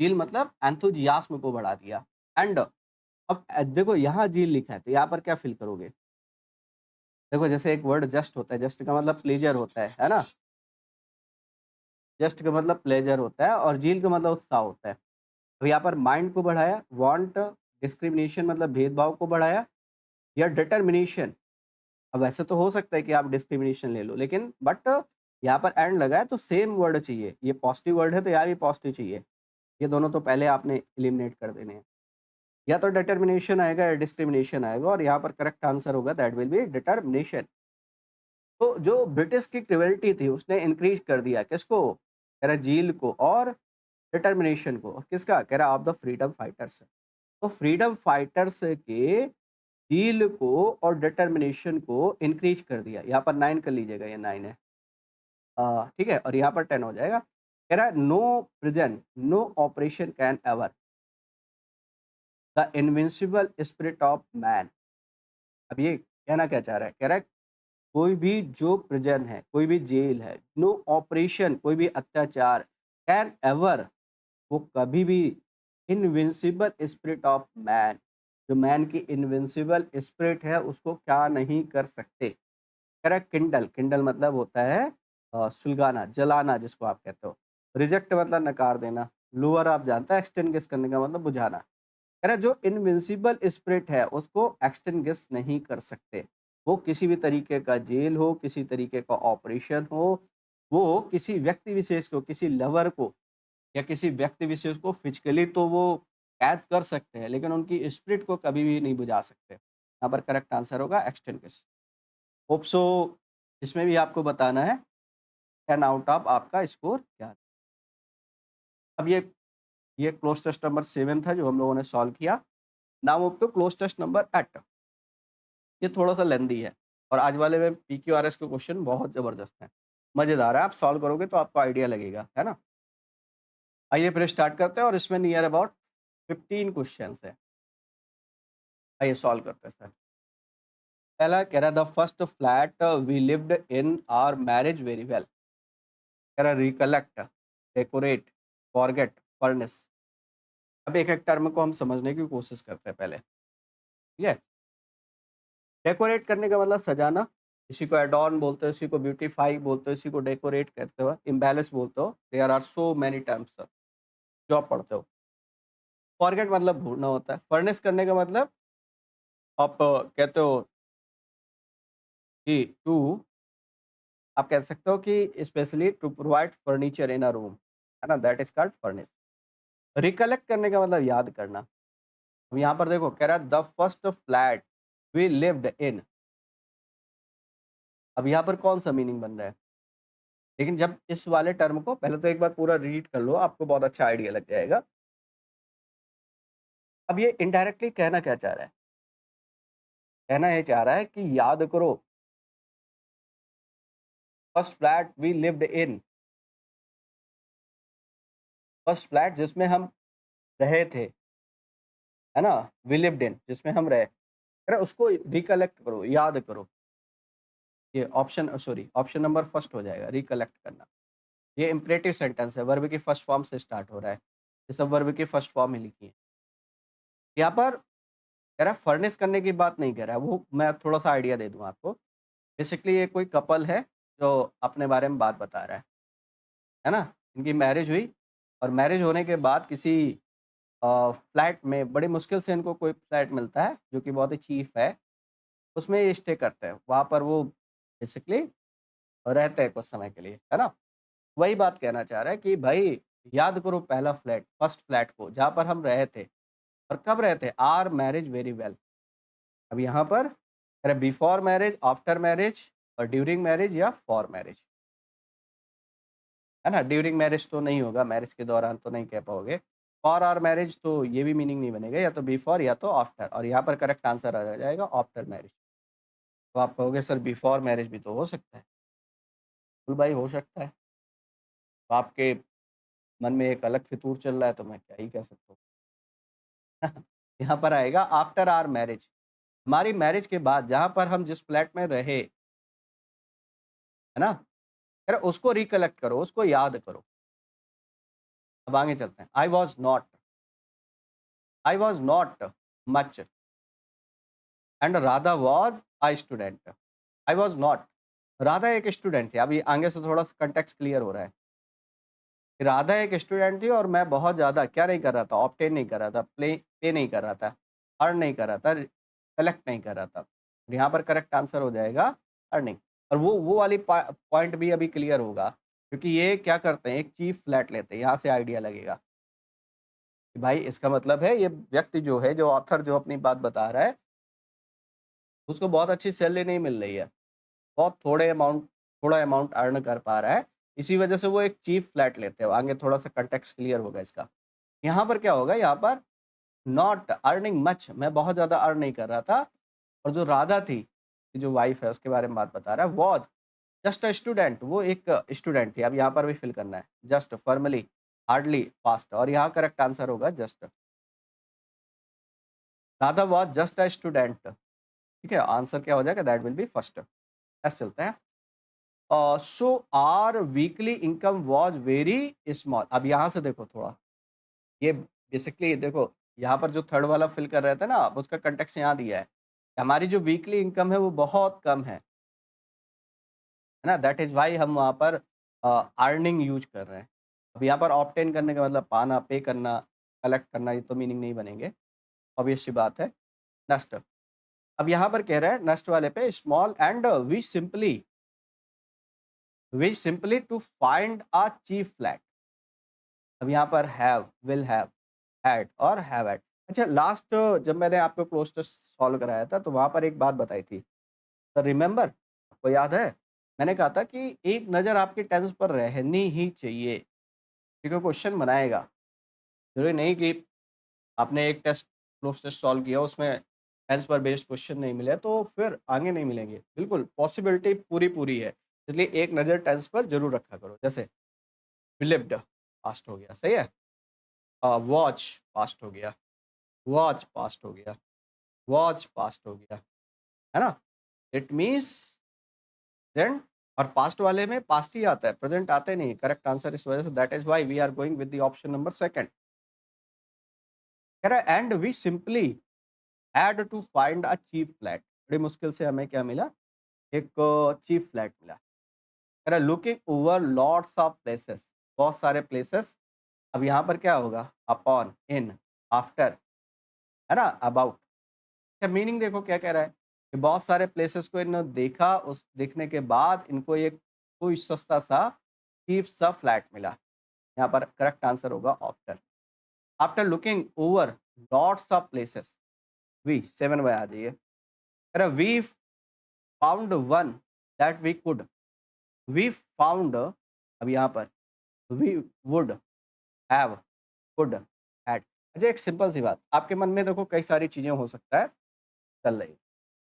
ज़ील मतलब एंथुसियास्म को बढ़ा दिया। एंड अब देखो यहाँ ज़ील लिखा है, तो यहाँ पर क्या फ़िल करोगे? देखो जैसे एक वर्ड जस्ट होता है, जस्ट का मतलब प्लेज़र होता है ना? जस्ट का मतलब प्लेज़र होता है और ज़ील का मतलब उत्साह होता है। तो यहाँ पर माइंड को बढ़ाया, वांट डिस्क्रिमिनेशन मतलब भेदभाव को बढ़ाया, या डिटर्मिनेशन। अब वैसे तो हो सकता है कि आप डिस्क्रिमिनेशन ले लो, लेकिन बट यहाँ पर एंड लगा है तो सेम वर्ड चाहिए। ये पॉजिटिव वर्ड है तो यहाँ भी पॉजिटिव चाहिए। ये दोनों तो पहले आपने एलिमिनेट कर देने हैं। या तो डिटर्मिनेशन आएगा या डिस्क्रिमिनेशन आएगा, और यहाँ पर करेक्ट आंसर होगा दैट विल बी डिटर्मिनेशन। तो जो ब्रिटिश की क्रुएल्टी थी उसने इंक्रीज कर दिया किसको? कह रहा ज़ील को और डिटर्मिनेशन को। और किसका? कह रहा ऑफ द फ्रीडम फाइटर्स। तो फ्रीडम फाइटर्स के ज़ील को और डिटर्मिनेशन को इंक्रीज कर दिया। यहाँ पर 9 कर लीजिएगा, ये 9 है। ठीक है, और यहाँ पर 10 हो जाएगा। कह रहा है no prison, no operation can ever the invincible spirit of man. अब ये कहना क्या चाह रहा है? कह रहा है कोई भी जो प्रिजन है, कोई भी जेल है, नो ऑपरेशन कोई भी अत्याचार, कैन एवर वो कभी भी इनविंसिबल स्पिरिट ऑफ मैन, जो मैन की इनविंसिबल स्पिरिट है उसको क्या नहीं कर सकते। कह रहा है किंडल, किंडल मतलब होता है सुलगाना, जलाना जिसको आप कहते हो। रिजेक्ट मतलब नकार देना। लोअर आप जानता है, एक्सटिंग्विश करने का मतलब बुझाना। कह रहा है जो इनविंसिबल स्पिरिट है उसको एक्सटिंग्विश नहीं कर सकते। वो किसी भी तरीके का जेल हो, किसी तरीके का ऑपरेशन हो, वो किसी व्यक्ति विशेष को, किसी लवर को या किसी व्यक्ति विशेष को फिजिकली तो वो कैद कर सकते हैं, लेकिन उनकी स्पिरिट को कभी भी नहीं बुझा सकते। यहाँ पर करेक्ट आंसर होगा एक्सटिंग्विश। होप सो इसमें भी आपको बताना है 10 आउट ऑफ आपका स्कोर क्या है। अब ये क्लोज टेस्ट नंबर 7 था जो हम लोगों ने सॉल्व किया। Now move to close test number 8। ये थोड़ा-सा लेंदी है और आज वाले में पीक्यूआरएस के क्वेश्चन बहुत ज़बरदस्त हैं। मज़ेदार है, आप सॉल्व करोगे तो आपको आइडिया लगेगा, है ना? आइए फिर स्टार्ट करते हैं और इसमें नियर अबाउट 15 क्वेश्चंस हैं। आइए सॉल्व करते हैं सर। पहला कह रहा है the first flat we lived in our marriage very well. कह रहा है रिकलेक्ट, डेकोरेट, फॉरगेट, फर्नेस। अब एक-एक टर्म को हम समझने की कोशिश करते हैं पहले, ठीक है? डेकोरेट करने का मतलब सजाना, इसी को एडॉर्न बोलते हो, इसी को ब्यूटीफाई बोलते हो, इसी को डेकोरेट कहते हो, एम्बेलिश बोलते हो। There are so many terms जो आप पढ़ते हो। फॉरगेट मतलब भूलना होता है। फर्निश करने का मतलब आप कहते हो कि टू, आप कह सकते हो कि specially to provide furniture in a room, है ना? That is called furnish. Recollect करने का मतलब याद करना। अब यहाँ पर देखो कह रहा है the first flat we lived in. अब यहाँ पर कौन सा मीनिंग बन रहा है? लेकिन जब इस वाले टर्म को पहले तो एक बार पूरा रीड कर लो, आपको बहुत अच्छा आइडिया लग जाएगा। अब ये इनडायरेक्टली कहना क्या चाह रहा है? कहना ये चाह रहा है कि याद करो first flat we lived in, first flat जिसमें हम रहे थे, है ना? वी लिव्ड इन जिसमें हम रहे, अरे उसको रिकलेक्ट करो, याद करो। ये option sorry option number first हो जाएगा, रिकलेक्ट करना। ये इम्परेटिव सेंटेंस है, वर्ब की फर्स्ट फॉर्म से स्टार्ट हो रहा है। ये सब वर्ब की फर्स्ट फॉर्म ही लिखी है। यहाँ पर कह रहा है फर्निश करने की बात नहीं कह रहा है, वो मैं थोड़ा-सा आइडिया दे दूँ आपको। बेसिकली ये कोई कपल है जो अपने बारे में बात बता रहा है ना? इनकी मैरिज हुई और मैरिज होने के बाद किसी फ्लैट में बड़ी मुश्किल से इनको कोई फ्लैट मिलता है जो कि बहुत ही चीप है, उसमें ये स्टे करते हैं। वहाँ पर वो बेसिकली रहते हैं कुछ समय के लिए, है ना? वही बात कहना चाह रहा है कि भाई याद करो पहला फ्लैट, फर्स्ट फ्लैट को जहाँ पर हम रहे थे और कब रहे थे? Our marriage very well. अब यहाँ पर अरे बिफोर मैरिज, आफ्टर मैरिज और ड्यूरिंग मैरिज या फॉर मैरिज, है ना? ड्यूरिंग मैरिज तो नहीं होगा, मैरिज के दौरान तो नहीं कह पाओगे। फॉर आवर मैरिज तो ये भी मीनिंग नहीं बनेगा, या तो बिफोर या तो आफ्टर, और यहाँ पर करेक्ट आंसर आ जाएगा आफ्टर मैरिज। तो आप कहोगे सर बिफोर मैरिज भी तो हो सकता है। बिल्कुल भाई हो सकता है। तो आपके मन में एक अलग फितूर चल रहा है तो मैं क्या ही कह सकता हूँ। यहाँ पर आएगा आफ्टर आवर मैरिज। हमारी मैरिज के बाद जहाँ पर हम जिस फ्लैट में रहे, है ना? अरे उसको रिकलेक्ट करो, उसको याद करो। अब आगे चलते हैं। I was not much and Radha was a student. I was not, Radha एक स्टूडेंट थी। अभी आगे से थोड़ा-सा कॉन्टेक्स्ट क्लियर हो रहा है। कि राधा एक स्टूडेंट थी और मैं बहुत ज़्यादा क्या नहीं कर रहा था, ऑब्टेन नहीं कर रहा था, पे नहीं कर रहा था, अर्न नहीं कर रहा था, कलेक्ट नहीं कर रहा था। यहाँ पर करेक्ट आंसर हो जाएगा अर्निंग। और वो वाली पॉइंट भी अभी क्लियर होगा, क्योंकि ये क्या करते हैं, एक चीप फ्लैट लेते हैं। यहाँ से आइडिया लगेगा कि भाई इसका मतलब है ये व्यक्ति जो है, जो ऑथर जो अपनी बात बता रहा है, उसको बहुत अच्छी सैलरी नहीं मिल रही है। बहुत थोड़ा अमाउंट अर्न कर पा रहा है। इसी वजह से वो एक चीप फ्लैट लेते हैं। आगे थोड़ा-सा कॉन्टेक्स्ट क्लियर होगा इसका। यहाँ पर क्या होगा, यहाँ पर नॉट अर्निंग मच, मैं बहुत ज़्यादा अर्न नहीं कर रहा था। और जो राधा थी, जो वाइफ़ है उसके बारे में बात बता रहा है, वाज़ जस्ट अ स्टूडेंट, वो एक स्टूडेंट थी। अब यहाँ पर भी फिल करना है। जस्ट, फॉर्मली, हार्डली, फास्ट, और यहाँ करेक्ट आंसर होगा just. Radha was just a student. ठीक है? आंसर क्या हो जाएगा? That will be first. Next चलते हैं। So our weekly income was very small. अब यहाँ से देखो थोड़ा, ये बेसिकली देखो, यहाँ पर जो थर्ड वाला फिल कर रहे थे ना, अब उसका कॉन्टेक्स्ट यहाँ दिया है। हमारी जो वीकली इनकम है वो बहुत कम है ना? दैट इज़ व्हाई हम वहाँ पर अर्निंग यूज़ कर रहे हैं। अब यहाँ पर ऑब्टेन करने का मतलब पाना, पे करना, कलेक्ट करना, ये तो मीनिंग नहीं बनेंगे, ऑब्वियस सी बात है। नेक्स्ट, अब यहाँ पर कह रहा है नेक्स्ट वाले पे, small and we simply to find a cheap flat. अब यहाँ पर हैव, विल हैव, हैड और हैव हैड। अच्छा, लास्ट जब मैंने आपको क्लोज टेस्ट सॉल्व कराया था तो वहाँ पर एक बात बताई थी। तो रिमेंबर, आपको याद है? मैंने कहा था कि एक नज़र आपके टेंस पर रहनी ही चाहिए, क्योंकि क्वेश्चन बनाएगा। ज़रूरी नहीं कि आपने एक टेस्ट क्लोज टेस्ट सॉल्व किया, उसमें टेंस पर बेस्ड क्वेश्चन नहीं मिले तो फिर आगे नहीं मिलेंगे। बिल्कुल पॉसिबिलिटी पूरी-पूरी है। इसलिए एक नज़र टेंस पर ज़रूर रखा करो। जैसे बिलीव्ड पास्ट हो गया, सही है? वॉच पास्ट हो गया, वॉच पास्ट हो गया, वॉच पास्ट हो गया, है ना? इट मीन्स प्रेजेंट, और पास्ट वाले में पास्ट ही आता है, प्रेजेंट आते नहीं। करेक्ट आंसर इस वजह से, that is why we are going with the option number second. कह रहा है and we simply had to find a cheap flat. बड़ी मुश्किल से हमें क्या मिला? एक चीप फ्लैट मिला। कह रहा है looking over lots of places, बहुत सारे प्लेसेस। अब यहाँ पर क्या होगा? अपॉन, इन, आफ्टर, है ना? अबाउट। क्या मीनिंग देखो क्या कह रहा है कि बहुत सारे प्लेसेस को इन्होंने देखा, उस देखने के बाद इनको एक कोई सस्ता सा चीप सा फ्लैट मिला। यहाँ पर करेक्ट आंसर होगा after. After looking over lots of places, we 7 by आ जाइए। अरे we found one that we could, we found, अब यहाँ पर we would have, could, had. अच्छा, एक सिंपल सी बात आपके मन में देखो, कई सारी चीजें हो सकता है चल रही।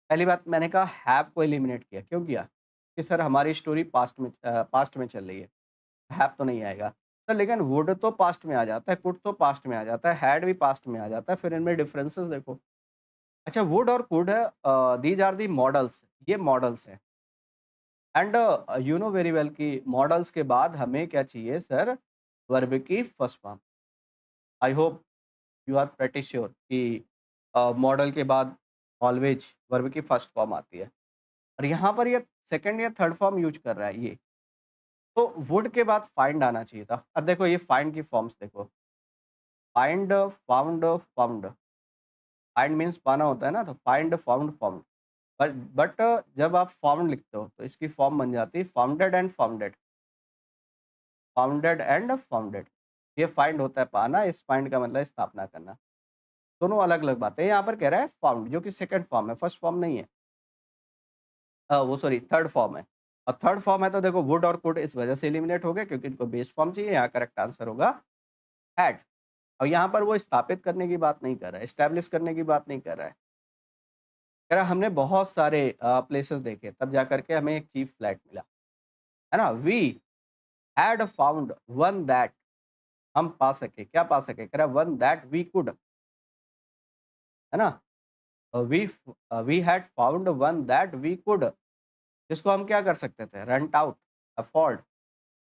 पहली बात, मैंने कहा हैव को एलिमिनेट किया। क्यों किया? कि सर हमारी स्टोरी पास्ट में चल रही है, हैव तो नहीं आएगा। सर लेकिन वुड तो पास्ट में आ जाता है, कुड तो पास्ट में आ जाता है, हैड भी पास्ट में आ जाता है, फिर इनमें डिफरेंसेस देखो। अच्छा, वुड और कुड है, दीज आर दी मॉडल्स, ये मॉडल्स हैं। And you know very well कि मॉडल्स के बाद हमें क्या चाहिए सर? वर्ब की first form. I hope you are pretty sure कि मॉडल के बाद ऑलवेज वर्ब की फर्स्ट फॉर्म आती है। और यहाँ पर ये सेकंड या थर्ड फॉर्म यूज कर रहा है ये। तो वुड के बाद फाइंड आना चाहिए था। अब देखो ये फाइंड की फॉर्म्स देखो, find, found, found. Find means पाना होता है ना, तो फाइंड, फाउंड, फाउंड। बट जब आप फाउंड लिखते हो तो इसकी फॉर्म बन जाती है founded and founded, founded and founded. ये फाइंड होता है पाना, इस फाइंड का मतलब है स्थापना करना। दोनों अलग अलग बातें। यहाँ पर कह रहा है फाउंड, जो कि सेकंड फॉर्म है, फर्स्ट फॉर्म नहीं है। वो सॉरी थर्ड फॉर्म है। और थर्ड फॉर्म है तो देखो वुड और कुड इस वजह से एलिमिनेट हो गए क्योंकि इनको बेस फॉर्म चाहिए। यहाँ करेक्ट आंसर होगा हैड। और यहाँ पर वो स्थापित करने की बात नहीं कर रहा है, एस्टैब्लिश करने की बात नहीं कर रहा है। कह रहा है हमने बहुत सारे प्लेसेस देखे तब जा करके हमें एक चीप फ्लैट मिला, है ना। We had found one that, हम पा सके, क्या पा सके, कह रहा वन दैट वी कुड, है ना। We we had found one that we could, जिसको हम क्या कर सकते थे, rent out, afford,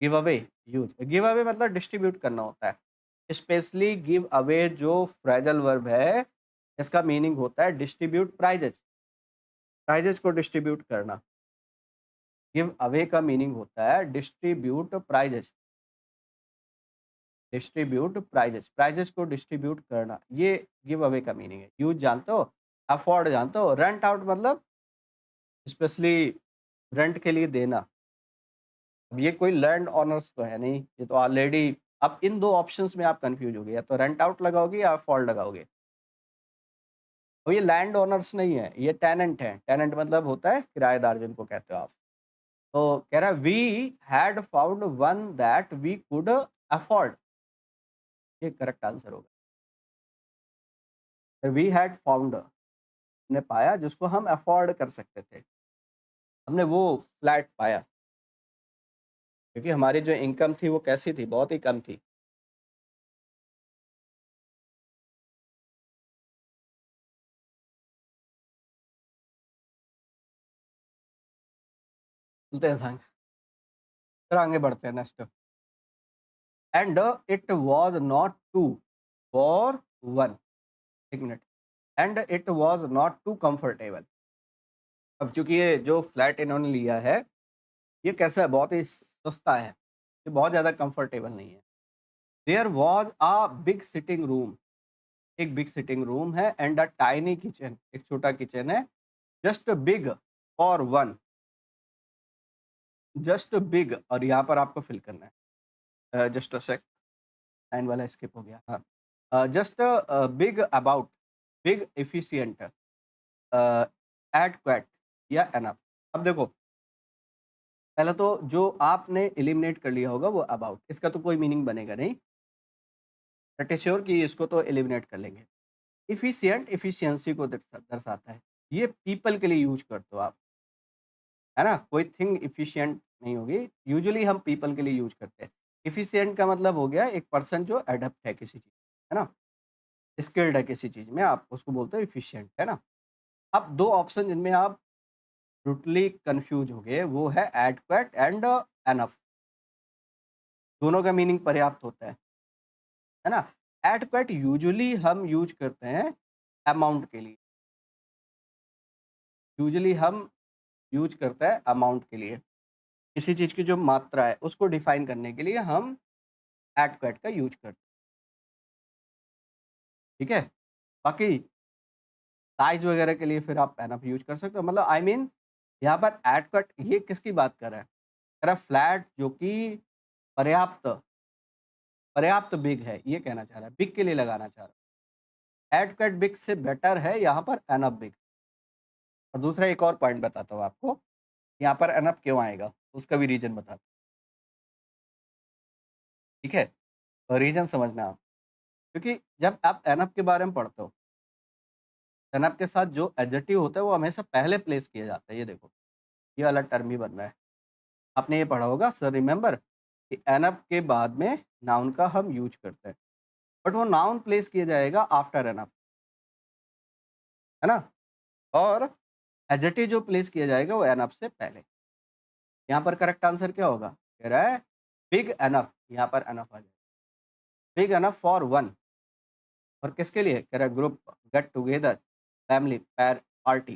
give away, use. Give away मतलब डिस्ट्रीब्यूट करना होता है। स्पेशली गिव अवे जो फ्रेजल वर्ब है, इसका मीनिंग होता है डिस्ट्रीब्यूट प्राइजेज, प्राइजेज को डिस्ट्रीब्यूट करना। गिव अवे का मीनिंग होता है distribute prizes, distribute prizes, prizes को डिस्ट्रीब्यूट करना, ये गिव अवे का मीनिंग है। यूज जानते हो, अफोर्ड जानते हो, रेंट आउट मतलब स्पेशली रेंट के लिए देना। अब ये कोई लैंड ऑनर्स तो है नहीं, ये तो ऑलरेडी। अब इन दो ऑप्शंस में आप कंफ्यूज हो गए, या तो रेंट आउट लगाओगे या अफोर्ड लगाओगे। अब ये लैंड ओनर्स नहीं है, ये टेनेंट है। टेनेंट मतलब होता है किराएदार, जिनको कहते हो आप। तो कह रहा है we had found one that we could afford, ये करेक्ट आंसर होगा। वी हैड फाउंड, हमने पाया जिसको हम अफोर्ड कर सकते थे, हमने वो फ्लैट पाया, क्योंकि हमारी जो इनकम थी वो कैसी थी, बहुत ही कम थी। बोलते हैं संग। फिर आगे बढ़ते हैं next. And it was not too for one, एक मिनट। And it was not too comfortable. अब चूंकि ये जो फ्लैट इन्होंने लिया है, ये कैसा है, बहुत ही सस्ता है, ये बहुत ज़्यादा कंफर्टेबल नहीं है। There was a big sitting room, एक बिग सिटिंग रूम है, एंड अ टाइनी किचन, एक छोटा किचन है, just big for one, just big. और यहाँ पर आपको फिल करना है, जस्ट अ सेक, लाइन वाला स्किप हो गया, हाँ। Just big about, big efficient, adequate या एनफ। अब देखो, पहले तो जो आपने एलिमिनेट कर लिया होगा वो अबाउट, इसका तो कोई मीनिंग बनेगा नहीं, रट श्योर कि इसको तो एलिमिनेट कर लेंगे। इफिशिएंट इफिशियंसी को दर्शाता है, ये पीपल के लिए यूज करते हो आप, है ना। कोई थिंग इफिशिएंट नहीं होगी, यूजुअली हम पीपल के लिए यूज करते हैं। इफिशिएंट का मतलब हो गया एक पर्सन जो एडप्ट है किसी चीज, है ना, स्किल्ड है किसी चीज में, आप उसको बोलते हो इफिशिएंट, है ना। अब दो ऑप्शन जिनमें आप टोटली कंफ्यूज हो गए, वो है एडक्वेट एंड एनफ। दोनों का मीनिंग पर्याप्त होता है ना। एडक्वेट यूजुअली हम यूज करते हैं अमाउंट के लिए, यूजुअली हम यूज करते हैं अमाउंट के लिए, किसी चीज़ की जो मात्रा है उसको डिफाइन करने के लिए हम एडक्वेट का यूज करते हैं, ठीक है। बाकी साइज वगैरह के लिए फिर आप एनफ यूज कर सकते हो। मतलब आई मीन यहाँ पर एडक्वेट ये किसकी बात कर रहा है, कह रहा है फ्लैट जो कि पर्याप्त, पर्याप्त बिग है, ये कहना चाह रहा है, बिग के लिए लगाना चाह रहा है। एडक्वेट बिग से बेटर है यहाँ पर एनफ बिग। और दूसरा एक और पॉइंट बताता हूँ आपको, यहाँ पर एनफ क्यों आएगा, उसका भी रीजन बताता हूँ, ठीक है। और रीजन समझना आप, क्योंकि जब आप एनफ के बारे में पढ़ते हो, एनफ के साथ जो एडजेक्टिव होता है वो हमेशा पहले प्लेस किया जाता है। ये देखो, ये वाला टर्म ही बन रहा है, आपने ये पढ़ा होगा सर, रिमेंबर कि एनफ के बाद में नाउन का हम यूज करते हैं, बट वो नाउन प्लेस किया जाएगा आफ्टर एनफ, है ना। और एडजेक्टिव जो प्लेस किया जाएगा वो एनफ से पहले। यहाँ पर करेक्ट आंसर क्या होगा, कह रहा है बिग एनफ, यहाँ पर एनफ आ जाएगा, बिग एनफ फॉर वन। और किसके लिए, कह रहा है ग्रुप, गेट टुगेदर, फैमिली, पैर, पार्टी।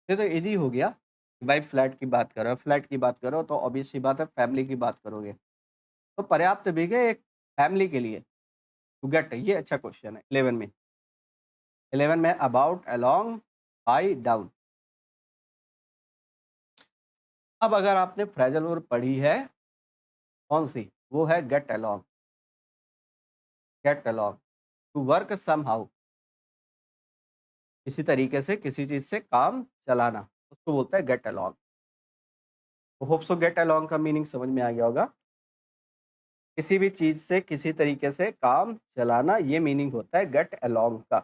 ये तो इजी हो गया, भाई फ्लैट की बात कर रहे हो, फ्लैट की बात करो तो ऑब्वियस सी बात है फैमिली की बात करोगे। तो पर्याप्त भीगे एक फैमिली के लिए टू गेट, ये अच्छा क्वेश्चन है 11 में। 11 में अबाउट, अलोंग, बाय, डाउन। अब अगर आपने फ्रेजल वर्ब पढ़ी है कौन सी, वो है get along. Get along, to work somehow, किसी तरीके से किसी चीज से काम चलाना, उसको बोलता है गेट अलोंग। तो होप सो गेट अलोंग का मीनिंग समझ में आ गया होगा। किसी भी चीज से किसी तरीके से काम चलाना, ये मीनिंग होता है गेट अलोंग का।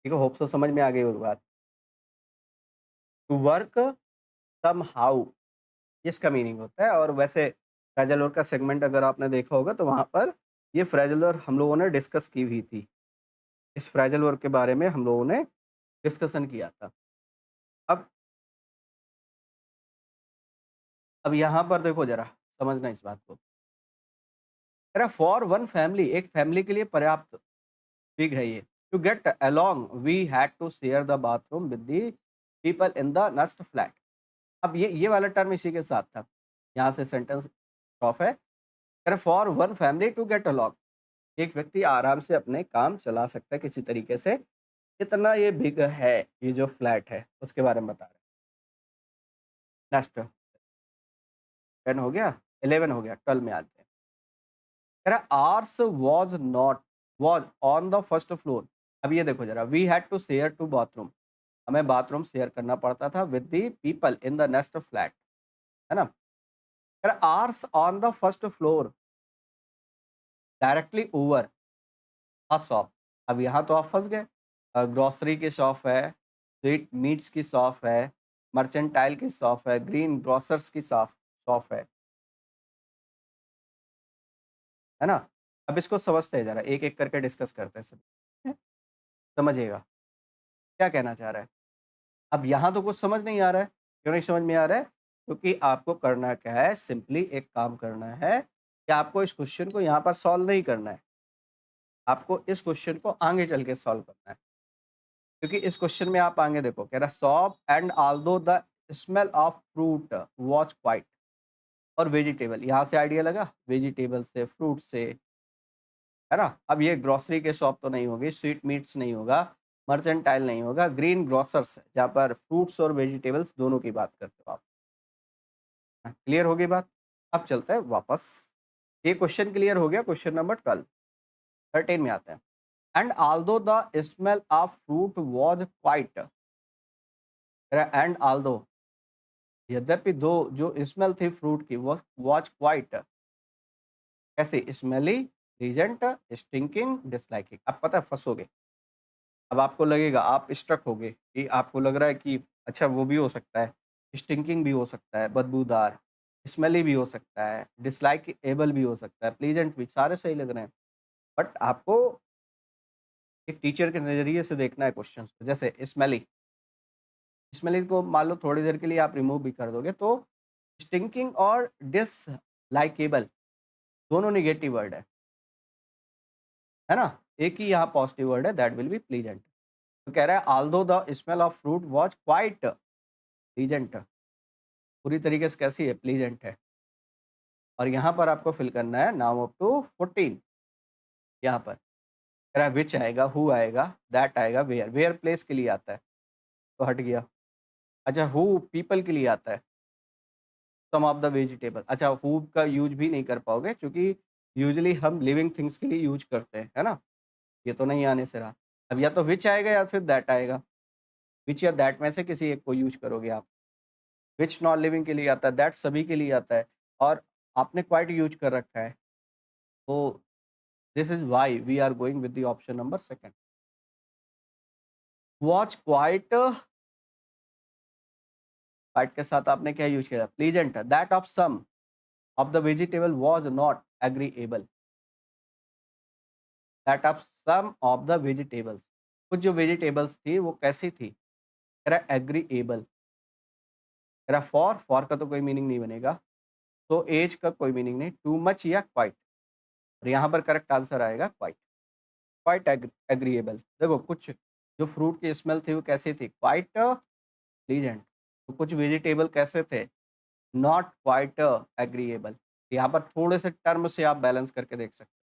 ठीक है, होप सो समझ में आ गई वो बात। टू वर्क सम हाउ, इसका मीनिंग होता है। और वैसे फ्रेजल वर्ब का सेगमेंट अगर आपने देखा होगा तो वहां पर ये फ्रेजल वर्ब हम लोगों ने डिस्कस की हुई थी। इस फ्रेजल वर्ब के बारे में हम लोगों ने डिस्कशन किया था। अब अब यहाँ पर देखो जरा, समझना इस बात को। फॉर वन फैमिली, एक फैमिली के लिए पर्याप्त बिग है ये। To get along we had to share the bathroom with the people in the next flat. अब ये वाला टर्म इसी के साथ था, यहाँ से सेंटेंस ऑफ है। For one family to get along, एक व्यक्ति आराम से अपने काम चला सकता है किसी तरीके से। कितना ये बिग है ये जो फ्लैट है, उसके बारे में बता रहे हैं। नेक्स्ट 10 हो गया, 11 हो गया, 12 में आते हैं। Ours was not, was on the first floor. अब ये देखो जरा, we had to share to bathroom, हमें बाथरूम शेयर करना पड़ता था with the people in the next flat, है ना। Ours on the first floor directly over a shop. अब यहाँ तो आप फंस गए। ग्रोसरी की शॉप है, स्वीट मीट्स की शॉप है, मर्चेंटाइल की शॉप है, ग्रीन ग्रोसर्स की शॉप शॉप है ना। अब इसको समझते हैं जरा, एक एक करके डिस्कस करते हैं सब, ठीक है? समझिएगा क्या कहना चाह रहा है। अब यहाँ तो कुछ समझ नहीं आ रहा है, क्यों नहीं समझ में आ रहा है? क्योंकि आपको करना क्या है, सिंपली एक काम करना है कि आपको इस क्वेश्चन को यहाँ पर सॉल्व नहीं करना है, आपको इस क्वेश्चन को आगे चल के सॉल्व करना है। क्योंकि इस क्वेश्चन में आप आगे देखो, कह रहा shop and although the smell of fruit was quite. और वेजिटेबल, यहाँ से आइडिया लगा, वेजिटेबल से, फ्रूट से, है ना। अब ये ग्रोसरी के शॉप तो नहीं होगी, स्वीट मीट्स नहीं होगा, मर्चेंटाइल नहीं होगा, ग्रीन ग्रोसर्स है जहाँ पर फ्रूट्स और वेजिटेबल्स दोनों की बात करते हो आप। क्लियर हो गई बात। अब चलते हैं वापस, ये क्वेश्चन क्लियर हो गया। क्वेश्चन नंबर 12, 13 में आते हैं। And although the smell of fruit was quite, and although, यद्यपि दो, जो स्मेल थी फ्रूट की वो वॉज क्वाइट, कैसे, स्मेली, लीजेंट, स्टिंकिंग, डिसलाइकिंग। अब पता है फंसोगे, अब आपको लगेगा, आप स्ट्रक होगे कि आपको लग रहा है कि अच्छा वो भी हो सकता है, स्टिंकिंग भी हो सकता है, बदबूदार, स्मेली भी हो सकता है, डिसलाइक एबल भी हो सकता है, प्लीजेंट भी, सारे सही लग रहे हैं। बट आपको एक टीचर के नज़रिए से देखना है क्वेश्चन को। जैसे स्मेली, स्मेली को मान लो थोड़ी देर के लिए आप रिमूव भी कर दोगे तो स्टिंकिंग और डिसलाइकेबल दोनों निगेटिव वर्ड है ना। एक ही यहाँ पॉजिटिव वर्ड है, दैट विल बी प्लीजेंट। तो कह रहा है although the smell of fruit was quite pleasant, पूरी तरीके से कैसी है, प्लीजेंट है। और यहाँ पर आपको फिल करना है नाउ अप टू 14। यहाँ पर कह रहा है विच आएगा, हु आएगा, दैट आएगा, वेयर, वेयर प्लेस के लिए आता है तो हट गया। अच्छा, हु पीपल के लिए आता है, सम ऑफ द वेजिटेबल। अच्छा, हु का यूज भी नहीं कर पाओगे क्योंकि यूजली हम लिविंग थिंग्स के लिए यूज करते हैं, है ना। ये तो नहीं आने से रहा। अब या तो विच आएगा या फिर दैट आएगा, विच या दैट में से किसी एक को यूज करोगे आप। विच नॉन लिविंग के लिए आता है, दैट सभी के लिए आता है, और आपने क्वाइट यूज कर रखा है। तो this is why we are going with the option number second. Watch quite, quite के साथ आपने क्या यूज किया, pleasant, that of some of the vegetable was not agreeable, that of some of the vegetables, कुछ जो vegetables थी वो कैसी थी, एग्रीएबल। फॉर का तो कोई मीनिंग नहीं बनेगा, तो एज का कोई मीनिंग नहीं, टू मच या क्वाइट। और यहाँ पर करेक्ट आंसर आएगा क्वाइट, क्वाइट एग्रीएबल। देखो कुछ जो फ्रूट की स्मेल थी वो कैसी थी, क्वाइट प्लीजेंट। तो कुछ वेजिटेबल कैसे थे? Not quite agreeable. यहाँ पर थोड़े से टर्म से आप बैलेंस करके देख सकते हैं,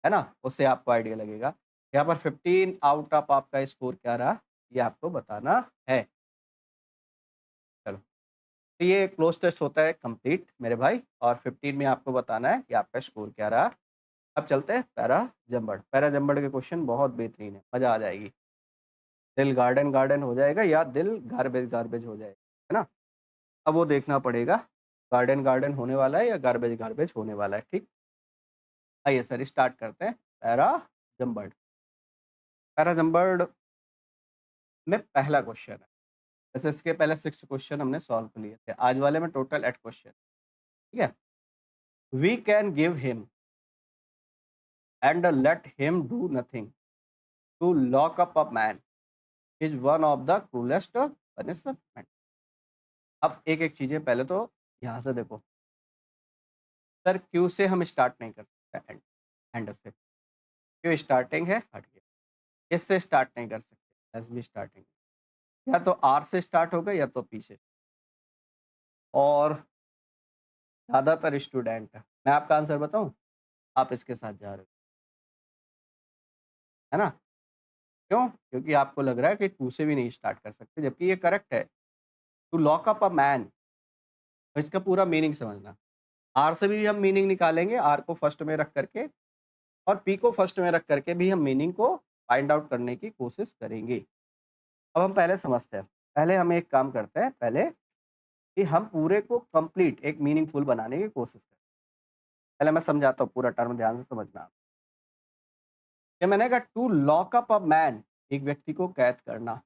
है ना? उससे आपको आइडिया लगेगा। यहाँ पर 15 आउट ऑफ आपका स्कोर क्या रहा, ये आपको बताना है। चलो, तो ये क्लोज टेस्ट होता है कंप्लीट मेरे भाई, और 15 में आपको बताना है कि आपका स्कोर क्या रहा। अब चलते हैं पैरा जंबड़। पैरा जंबड़ के क्वेश्चन बहुत बेहतरीन है, मजा आ जाएगी। दिल गार्डन गार्डन हो जाएगा या दिल गार्बेज गार्बेज हो जाएगा, है ना? अब वो देखना पड़ेगा, गार्डन गार्डन होने वाला है या गार्बेज गार्बेज होने वाला है। ठीक, आइए सर स्टार्ट करते हैं पैरा जंबर्ड। पैरा जंबर्ड में पहला क्वेश्चन है। वैसे इसके पहले 6 क्वेश्चन हमने सॉल्व कर लिए थे, आज वाले में टोटल 8 क्वेश्चन। ठीक है, we can give him and let him do nothing to lock up a man is one of the cruellest punishment. अब एक एक चीजें, पहले तो यहाँ से देखो सर, क्यू से हम स्टार्ट नहीं कर सकते, एंड से। क्यू स्टार्टिंग है, हट गया। इससे स्टार्ट नहीं कर सकते, एस भी स्टार्टिंग। या तो आर से स्टार्ट होगा या तो पी से। और ज़्यादातर स्टूडेंट, मैं आपका आंसर बताऊं, आप इसके साथ जा रहे हो, है ना? क्यों? क्योंकि आपको लग रहा है कि टू से भी नहीं स्टार्ट कर सकते, जबकि ये करेक्ट है। To lock up a man, तो इसका पूरा मीनिंग समझना। आर से भी हम मीनिंग निकालेंगे, आर को फर्स्ट में रख करके, और पी को फर्स्ट में रख करके भी हम मीनिंग को फाइंड आउट करने की कोशिश करेंगे। अब हम पहले समझते हैं। पहले हम एक काम करते हैं, पहले कि हम पूरे को कंप्लीट एक मीनिंगफुल बनाने की कोशिश करें। पहले मैं समझाता हूँ, पूरा टर्म ध्यान से समझना। ये मैंने कहा to lock up a man, एक व्यक्ति को कैद करना,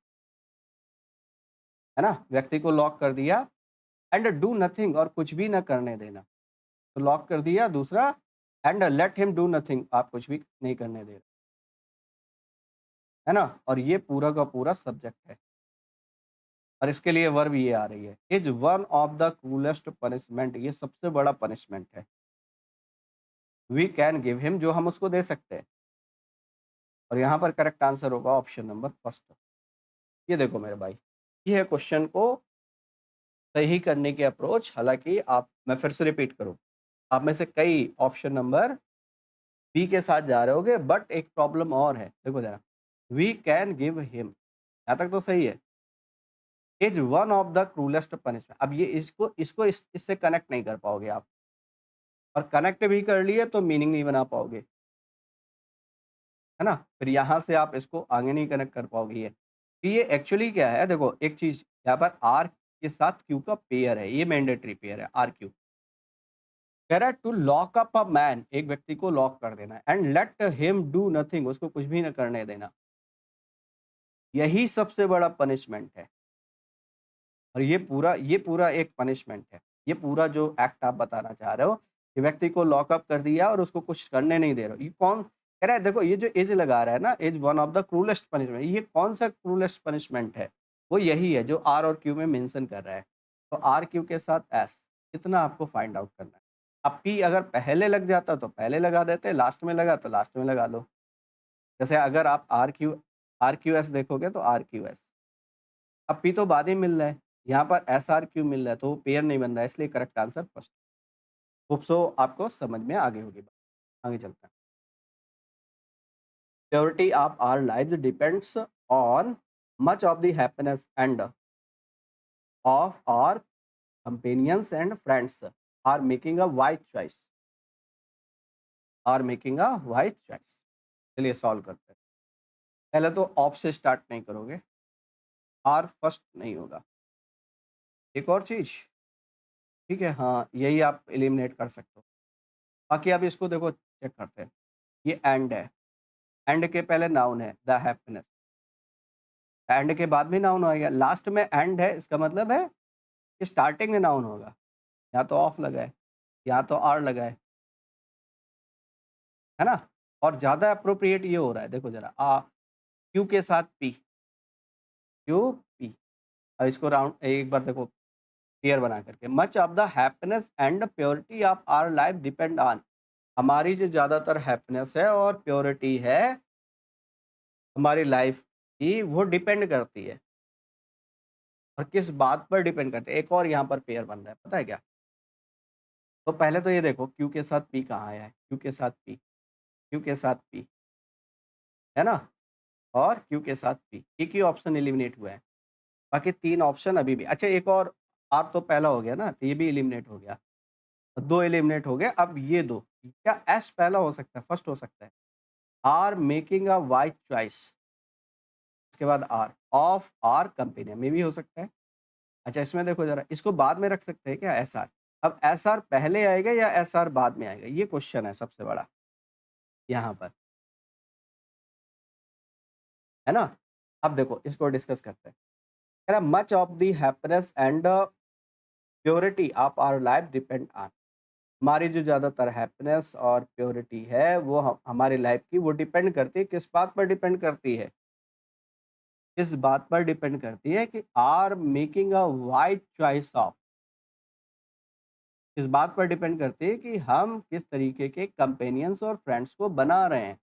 है ना? व्यक्ति को लॉक कर दिया, एंड डू नथिंग, और कुछ भी ना करने देना। तो लॉक कर दिया, दूसरा and let him do nothing, आप कुछ भी नहीं करने दे रहे, है ना? और ये पूरा का पूरा सब्जेक्ट है, और इसके लिए वर्ब ये आ रही है, is one of the coolest punishment, ये सबसे बड़ा पनिशमेंट है। वी कैन गिव हिम, जो हम उसको दे सकते हैं। और यहाँ पर करेक्ट आंसर होगा ऑप्शन नंबर फर्स्ट। ये देखो मेरे भाई, ये है क्वेश्चन को सही करने की अप्रोच। हालांकि आप, मैं फिर से रिपीट करूं, आप में से कई ऑप्शन नंबर बी के साथ जा रहे होगे, बट एक प्रॉब्लम और है, देखो जरा। वी कैन गिव हिम, यहाँ तक तो सही है। Is one of the cruellest punishment, अब ये इससे कनेक्ट नहीं कर पाओगे आप, और कनेक्ट भी कर लिए तो मीनिंग नहीं बना पाओगे, है ना? फिर यहाँ से आप इसको आगे नहीं कनेक्ट कर पाओगे। ये एक्चुअली क्या है, देखो एक चीज, यहाँ पर आर के साथ क्यू का पेयर है, ये मैंडेटरी पेयर है, आर क्यू। कह रहा है to lock up a man, एक व्यक्ति को लॉक कर देना, and let him do nothing, उसको कुछ भी न करने देना। यही सबसे बड़ा पनिशमेंट है, और ये पूरा एक पनिशमेंट है। ये पूरा जो एक्ट आप बताना चाह रहे हो कि व्यक्ति को लॉकअप कर दिया और उसको कुछ करने नहीं दे रहे हो, ये कौन कह रहा है? देखो ये जो एज लगा रहा है ना, as one of the cruellest punishment, ये कौन सा क्रूलेस्ट पनिशमेंट है? वो यही है जो आर और क्यू में मेंशन कर रहा है। तो आर क्यू के साथ एस, इतना आपको फाइंड आउट करना है। अब पी अगर पहले लग जाता तो पहले लगा देते, लास्ट में लगा तो लास्ट में लगा लो। जैसे अगर आप आर क्यू एस देखोगे तो आर क्यू एस, अब पी तो बाद ही मिल रहा है, यहाँ पर एस आर क्यू मिल रहा है, तो वो पेयर नहीं बन रहा है, इसलिए correct answer first. Hope so आपको समझ में आ गई होगी बात। आगे चलते हैं। Purity of our life depends on much of the happiness and of our companions and friends are making a wise choice, चलिए सॉल्व करते हैं। पहले तो ऑफ से स्टार्ट नहीं करोगे, आर फर्स्ट नहीं होगा। एक और चीज, ठीक है, हाँ यही आप एलिमिनेट कर सकते हो। बाकी अब इसको देखो, चेक करते हैं। ये एंड है, एंड के पहले नाउन है द हैप्पीनेस, एंड के बाद भी नाउन आएगा, लास्ट में एंड है, इसका मतलब है कि स्टार्टिंग में नाउन होगा। या तो ऑफ लगा है, या तो आर लगा है ना? और ज़्यादा अप्रोप्रिएट ये हो रहा है, देखो जरा, क्यू के साथ पी, क्यू पी। अब इसको राउंड एक बार देखो क्लियर बना करके, much of the happiness and purity of our life depend on, हमारी जो ज़्यादातर हैप्पीनेस है और प्योरिटी है हमारी लाइफ की, वो डिपेंड करती है और किस बात पर डिपेंड करते हैं। एक और यहाँ पर पेयर बन रहा है, पता है क्या? तो पहले तो ये देखो क्यू के साथ पी कहाँ आया है? क्यू के साथ पी, क्यू के साथ पी, है ना? और क्यू के साथ पी, एक ही ऑप्शन एलिमिनेट हुआ है। बाकी 3 ऑप्शन अभी भी अच्छा एक और आर तो पहला हो गया ना, तो ये भी एलिमिनेट हो गया। 2 एलिमिनेट हो गए, अब ये 2 क्या एस पहला हो सकता है, फर्स्ट हो सकता है? Our making a wise choice, इसके बाद आर ऑफ आर कंपेनियन में भी हो सकता है। अच्छा इसमें देखो ज़रा, इसको बाद में रख सकते हैं क्या एसआर? अब एसआर पहले आएगा या एसआर बाद में आएगा? ये क्वेश्चन है सबसे बड़ा यहाँ पर, है ना? अब देखो इसको डिस्कस करते हैं। कह रहा much of the happiness and purity of our life depend on, हमारी जो ज़्यादातर हैप्पीनेस और प्योरिटी है वो हमारी लाइफ की वो डिपेंड करती है, किस बात पर डिपेंड करती है? इस बात पर डिपेंड करती है कि our making a wise choice of, इस बात पर डिपेंड करती है कि हम किस तरीके के कंपेनियंस और फ्रेंड्स को बना रहे हैं।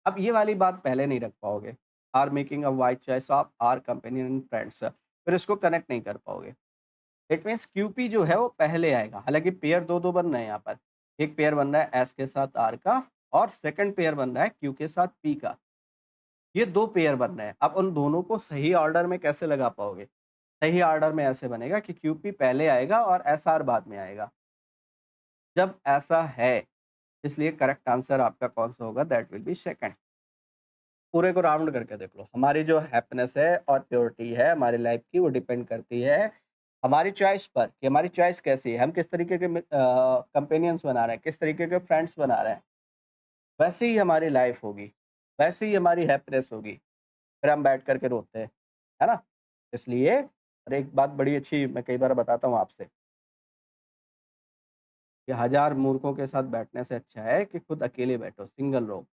अब ये वाली बात पहले नहीं रख पाओगे, our making a wise choice of our companion and friends, फिर इसको कनेक्ट नहीं कर पाओगे। इट मीन्स क्यूपी जो है वो पहले आएगा, हालांकि पेयर दो दो बन रहे हैं यहाँ पर। एक पेयर बन रहा है एस के साथ आर का, और सेकंड पेयर बन रहा है क्यू के साथ पी का। ये 2 पेयर बन रहे हैं। अब उन दोनों को सही ऑर्डर में कैसे लगा पाओगे? सही ऑर्डर में ऐसे बनेगा कि क्यूपी पहले आएगा और एसआर बाद में आएगा। जब ऐसा है, इसलिए करेक्ट आंसर आपका कौन-सा होगा? That will B second. पूरे को राउंड करके देख लो। हमारी जो हैप्पीनेस है और प्योरिटी है हमारी लाइफ की, वो डिपेंड करती है हमारी चॉइस पर, कि हमारी चॉइस कैसी है, हम किस तरीके के कंपेनियंस बना रहे हैं, किस तरीके के फ्रेंड्स बना रहे हैं। वैसे ही हमारी लाइफ होगी, वैसे ही हमारी हैप्पीनेस होगी। फिर हम बैठ कर के रोते हैं, है ना? इसलिए और एक बात बड़ी अच्छी मैं कई बार बताता हूँ आपसे, कि हज़ार मूर्खों के साथ बैठने से अच्छा है कि खुद अकेले बैठो, सिंगल रहो।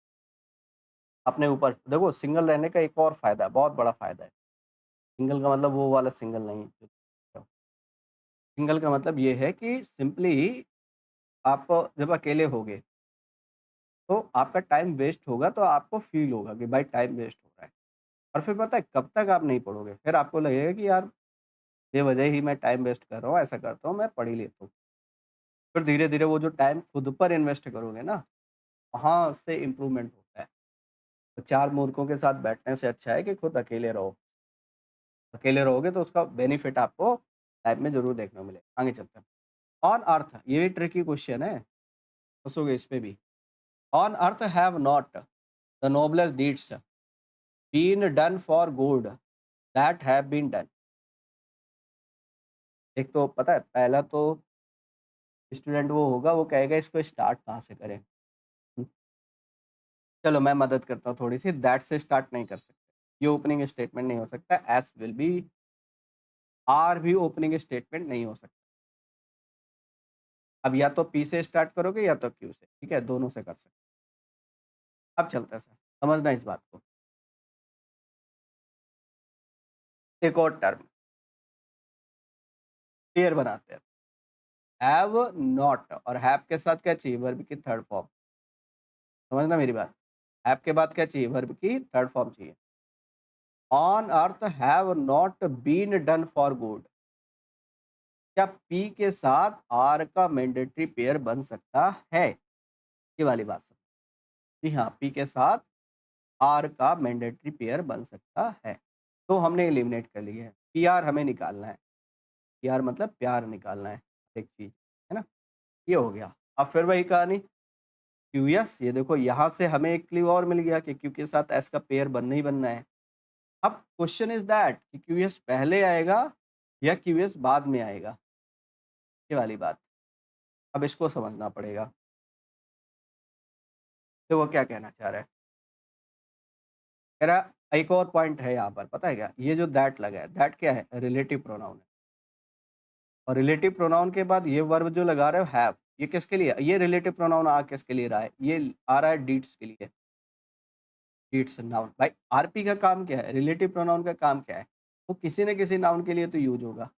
अपने ऊपर देखो, सिंगल रहने का एक और फ़ायदा है, बहुत बड़ा फ़ायदा है। सिंगल का मतलब वो वाला सिंगल नहीं, सिंगल का मतलब ये है कि सिंपली आप जब अकेले होगे, तो आपका टाइम वेस्ट होगा, तो आपको फ़ील होगा कि भाई टाइम वेस्ट हो रहा है। और फिर पता है कब तक आप नहीं पढ़ोगे, फिर आपको लगेगा कि यार बेवजह ही मैं टाइम वेस्ट कर रहा हूँ, ऐसा करता हूँ मैं पढ़ ही लेता हूँ। फिर धीरे-धीरे वो जो टाइम खुद पर इन्वेस्ट करोगे ना, वहाँ से इम्प्रूवमेंट होता है। तो 4 मूर्खों के साथ बैठने से अच्छा है कि खुद अकेले रहो। अकेले रहोगे तो उसका बेनिफिट आपको लाइफ में ज़रूर देखने को मिलेगा। आगे चलते हैं। ऑन अर्थ, ये भी ट्रिकी क्वेश्चन है, फँसोगे इस पे भी। On earth have not the noblest deeds been done for good that have been done. एक तो पता है पहला तो स्टूडेंट वो होगा, वो कहेगा इसको स्टार्ट कहाँ से करें? हुँ, चलो मैं मदद करता हूँ थोड़ी-सी, दैट से स्टार्ट नहीं कर सकते। ये ओपनिंग स्टेटमेंट नहीं हो सकता, एस विल बी, आर भी ओपनिंग स्टेटमेंट नहीं हो सकता। अब या तो पी से स्टार्ट करोगे या तो क्यू से, ठीक है? दोनों से कर सकते हैं। अब चलते हैं सर, समझना इस बात को। एक और टर्म क्लियर बनाते हैं। हैव नॉट, और हैव के साथ क्या चाहिए? वर्ब की थर्ड फॉर्म। समझना मेरी बात। हैव के बाद क्या चाहिए? वर्ब की थर्ड फॉर्म चाहिए। On earth have not been done for good. क्या पी के साथ आर का मैंडेटरी पेयर बन सकता है? ये वाली बात समझ। जी हाँ, पी के साथ आर का मैंडेटरी पेयर बन सकता है। तो हमने एलिमिनेट कर लिया है। पी आर हमें निकालना है। पी आर मतलब प्यार निकालना है, एक चीज़, है ना? ये हो गया। अब फिर वही कहानी, क्यूएस, ये देखो यहाँ से हमें एक क्लू और मिल गया कि क्यू के साथ एस का पेयर बनना ही बनना है। अब क्वेश्चन इज़ दैट कि क्यूएस पहले आएगा या क्यूएस बाद में आएगा? ये वाली बात। अब इसको समझना पड़ेगा। तो वो क्या कहना चाह रहा है? कह रहा एक और पॉइंट है यहाँ पर, पता है क्या? ये जो दैट लगा है, दैट क्या है? रिलेटिव प्रोनाउन है। और रिलेटिव प्रोनाउन के बाद ये वर्ब जो लगा रहे हो हैव, ये किसके लिए? ये रिलेटिव प्रोनाउन आ किसके लिए रहा है? ये आ रहा है डीड्स के लिए। डीड्स नाउन, भाई आरपी का काम क्या है? रिलेटिव प्रोनाउन का काम क्या है? वो किसी न किसी नाउन के लिए तो यूज़ होगा।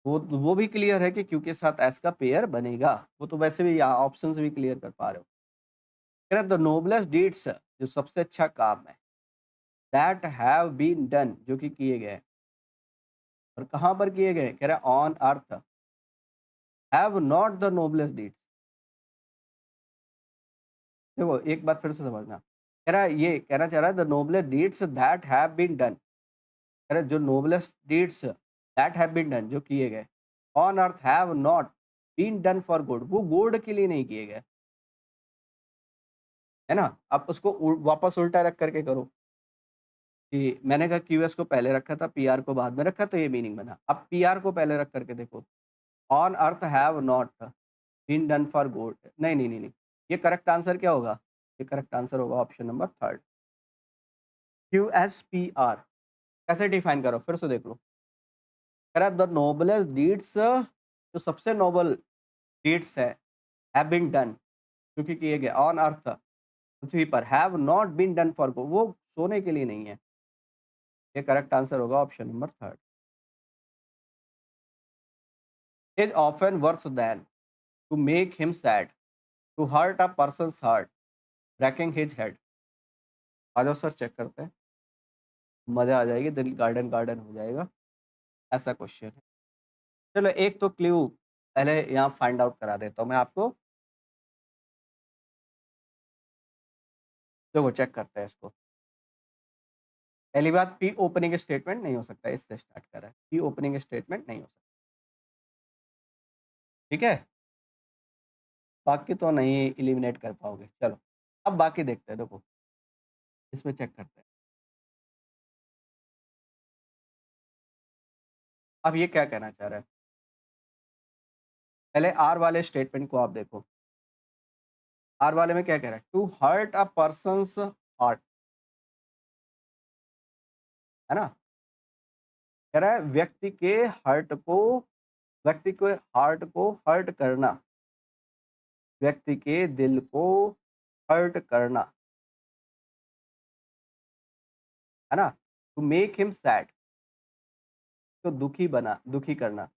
वो भी क्लियर है कि क्यू के साथ एस का पेयर बनेगा। वो तो वैसे भी यहाँ ऑप्शंस भी क्लियर कर पा रहे हो। कह रहा द नोबलेस्ट डीड्स, जो सबसे अच्छा काम है, दैट हैव बीन डन, जो कि किए गए हैं। और कहाँ पर किए गए? कह रहा है on earth have not the noblest deeds. देखो एक बात फिर से समझना, कह रहा है ये कहना चाह रहा है the noblest deeds that have been done. कह रहा है जो noblest deeds that have been done, जो किए गए on earth have not been done for good, वो गुड के लिए नहीं किए गए, है ना? अब उसको वापस उल्टा रख करके करो कि मैंने कहा क्यूएस को पहले रखा था, पीआर को बाद में रखा, तो ये मीनिंग बना। अब पीआर को पहले रख करके देखो, on earth have not been done for good. नहीं, नहीं, नहीं, नहीं। ये करेक्ट आंसर क्या होगा? ये करेक्ट आंसर होगा ऑप्शन नंबर थर्ड, क्यूएसपीआर। कैसे डिफाइन करो? फिर से देख लो। कह रहा है द नोबलेस्ट डीड्स, जो सबसे नोबल डीड्स है, हैव बीन डन, जो कि किए गए ऑन अर्थ, पृथ्वी पर, have not been done for good, वो सोने के लिए नहीं है। ये करेक्ट आंसर होगा option number third. Is often worse than to make him sad, to hurt a person's heart, breaking his head. आ जाओ सर, चेक करते हैं, मजा आ जाएगी, दिल गार्डन गार्डन हो जाएगा। ऐसा क्वेश्चन है। चलो एक तो क्लू पहले यहाँ फाइंड आउट करा देता हूँ मैं आपको। देखो चेक करते हैं इसको। पहली बात, पी ओपनिंग स्टेटमेंट नहीं हो सकता, इससे स्टार्ट करा है। पी ओपनिंग स्टेटमेंट नहीं हो सकता, ठीक है? बाकी तो नहीं एलिमिनेट कर पाओगे। चलो अब बाकी देखते हैं। देखो इसमें चेक करते हैं। अब ये क्या कहना चाह रहा है? पहले आर वाले स्टेटमेंट को आप देखो। आर वाले में क्या कह रहा है? To hurt a person's heart, है ना? कह रहा है व्यक्ति के हार्ट को हर्ट करना, व्यक्ति के दिल को हर्ट करना, है ना? टू मेक हिम सैड, तो दुखी करना।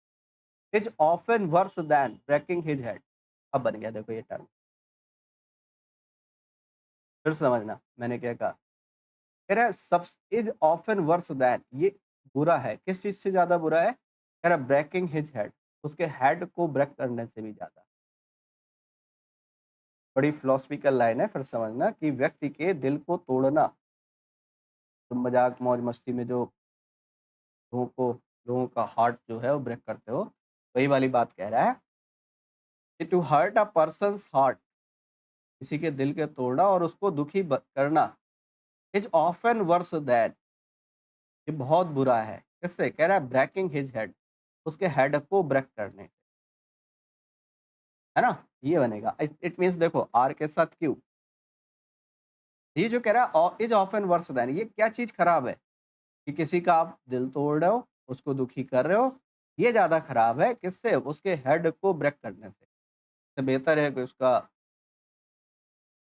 Is often worse than breaking his head. अब बन गया देखो ये टर्म। फिर समझना मैंने क्या कहा। कह रहा है सब इज ऑफन वर्स देन, ये बुरा है, किस चीज से ज्यादा बुरा है? कह रहा है ब्रेकिंग हिज हेड, उसके हेड को ब्रेक करने से भी ज्यादा। बड़ी फिलोसफिकल लाइन है, फिर समझना कि व्यक्ति के दिल को तोड़ना, तुम मजाक मौज मस्ती में जो लोगों को लोगों का हार्ट जो है वो ब्रेक करते हो, वही वाली बात कह रहा है कि to hurt a person's heart, किसी के दिल के तोड़ना और उसको करना, इज ऑफन वर्स देन, ये बहुत बुरा है। किससे? कह रहा है ब्रेकिंग हिज हेड, उसके हेड को ब्रेक करने, है ना? ये बनेगा। इट मीन्स देखो आर के साथ क्यू, ये जो कह रहा है इज ऑफन वर्स देन, ये क्या चीज खराब है? कि किसी का आप दिल तोड़ रहे हो, उसको दुखी कर रहे हो, ये ज्यादा खराब है किससे? उसके हेड को ब्रेक करने से। इससे बेहतर है कि उसका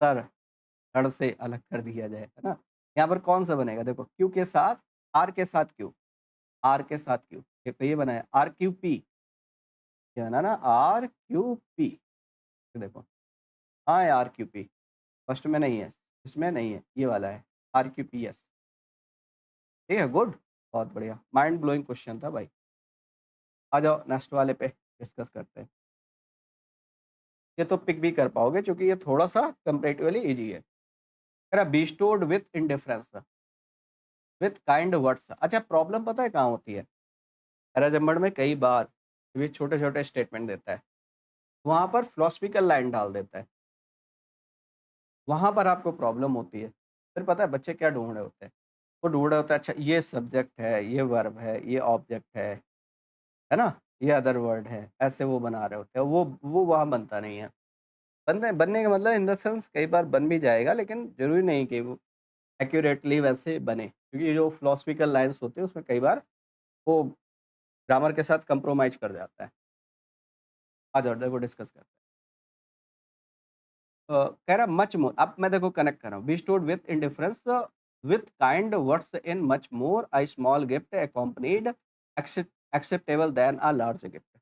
सर धड़ से अलग कर दिया जाए, है ना? यहाँ पर कौन सा बनेगा? देखो क्यू के साथ, आर के साथ क्यू, आर के साथ क्यू, ये तो ये बना है आर क्यू पी, ये बना ना आर क्यू पी। देखो हाँ है आर क्यू पी, फर्स्ट में नहीं है, इसमें नहीं है, ये वाला है आर क्यू पी एस। ठीक है, गुड, बहुत बढ़िया, माइंड ब्लोइंग क्वेश्चन था भाई। आ जाओ नेक्स्ट वाले पे डिस्कस करते हैं। ये तो पिक भी कर पाओगे क्योंकि ये थोड़ा सा कंपेरेटिवली इजी है। Be stored with indifference, with kind words. अच्छा प्रॉब्लम पता है कहाँ होती है? पैराजम्बड़ में कई बार ये छोटे छोटे स्टेटमेंट देता है, वहाँ पर फिलोसफिकल लाइन डाल देता है, वहाँ पर आपको प्रॉब्लम होती है। फिर पता है बच्चे क्या ढूंढ रहे होते हैं? वो ढूंढ रहे होते हैं अच्छा ये सब्जेक्ट है, ये वर्ब है, ये ऑब्जेक्ट है ना, ये अदर वर्ड है, ऐसे वो बना रहे होते हैं। वो वहाँ बनता नहीं है। बनने का मतलब इन द सेंस कई बार बन भी जाएगा, लेकिन ज़रूरी नहीं कि वो एक्यूरेटली वैसे बने, क्योंकि जो फिलोसफिकल लाइन्स होते हैं उसमें कई बार वो ग्रामर के साथ कंप्रोमाइज़ कर जाता है। आ जाओ देखो डिस्कस करते हैं। कह रहा मच मोर, अब मैं देखो कनेक्ट कर रहा हूँ। Bestowed with indifference with kind what's in much more a small gift accompanied acceptable than a large gift.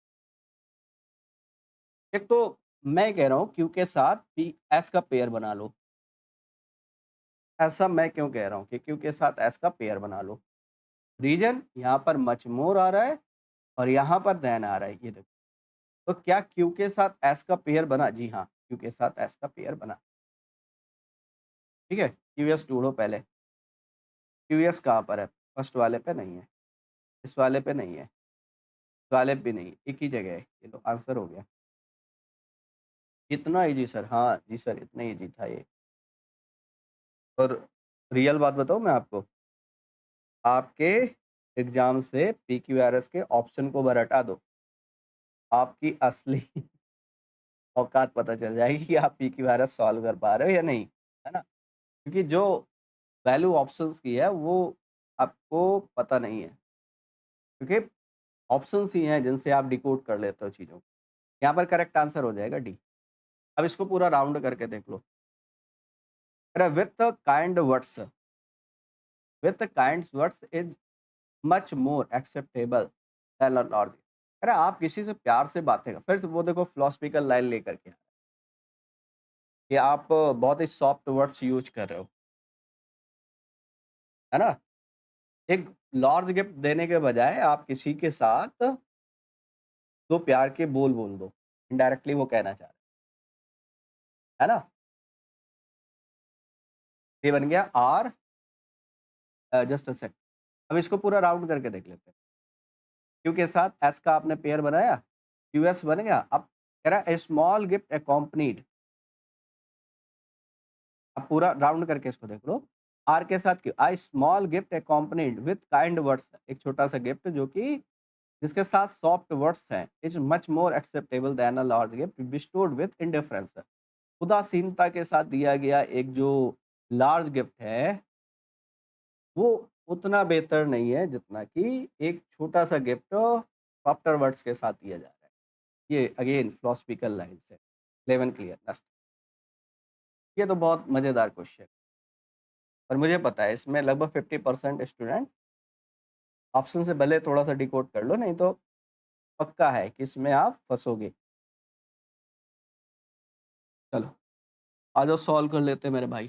एक तो मैं कह रहा हूँ क्यू के साथ पी एस का पेयर बना लो। ऐसा मैं क्यों कह रहा हूँ कि क्यू के साथ एस का पेयर बना लो? रीजन यहाँ पर मच मोर आ रहा है और यहाँ पर देन आ रहा है, ये देखो। तो क्या क्यू के साथ एस का पेयर बना? जी हाँ, क्यू के साथ एस का पेयर बना। ठीक है? क्यूएस ढूँढो पहले। क्यूएस कहाँ पर है? फर्स्ट वाले पे नहीं है, इस वाले पे नहीं है, इस वाले पे नहीं है, एक ही जगह है। ये लो आंसर हो गया। इतना ईज़ी सर, हाँ जी सर, इतना ईज़ी था ये। और रियल बात बताऊँ मैं आपको, आपके एग्ज़ाम से पीक्यूआरएस के ऑप्शन को बाहर हटा दो, आपकी असली औकात पता चल जाएगी कि आप पीक्यूआरएस सॉल्व कर पा रहे हो या नहीं, है ना? क्योंकि जो वैल्यू ऑप्शंस की है वो आपको पता नहीं है, क्योंकि ऑप्शंस ही हैं जिनसे आप डिकोड कर लेते हो चीज़ों को। यहाँ पर करेक्ट आंसर हो जाएगा डी। अब इसको पूरा राउंड करके देख लो। अरे with kinds words is much more acceptable than not. अरे आप किसी से प्यार से बातें कर, फिर वो देखो फिलोसफिकल लाइन लेकर के कि आप बहुत ही सॉफ्ट वर्ड्स यूज कर रहे हो, है ना? एक लार्ज गिफ्ट देने के बजाय आप किसी के साथ 2 प्यार के बोल बोल दो। इनडायरेक्टली वो कहना चाह रहे हैं, है ना? ये बन गया आर जस्ट अ सेकंड। अब इसको पूरा राउंड करके देख लेते हैं। क्यू के साथ एस का आपने पेयर बनाया, क्यूएस बन गया। अब कह रहा है ए स्मॉल गिफ्ट अकॉम्पनीड, अब पूरा राउंड करके इसको देख लो। आर के साथ क्यों? I small gift accompanied with kind words, एक छोटा सा गिफ्ट जो कि जिसके साथ सॉफ्ट वर्ड्स हैं, is much more acceptable than a large gift bestowed with indifference. उदासीनता के साथ दिया गया एक जो लार्ज गिफ्ट है, वो उतना बेहतर नहीं है जितना कि एक छोटा सा गिफ्ट सॉफ्टर वर्ड्स के साथ दिया जा रहा है। ये अगेन फिलोसफिकल लाइन से 11 क्लियर नेक्स्ट। ये तो बहुत मजेदार क्वेश्चन, और मुझे पता है इसमें लगभग 50% स्टूडेंट ऑप्शन से भले थोड़ा सा डिकोड कर लो, नहीं तो पक्का है कि इसमें आप फंसोगे। चलो आ जाओ, सॉल्व कर लेते हैं मेरे भाई।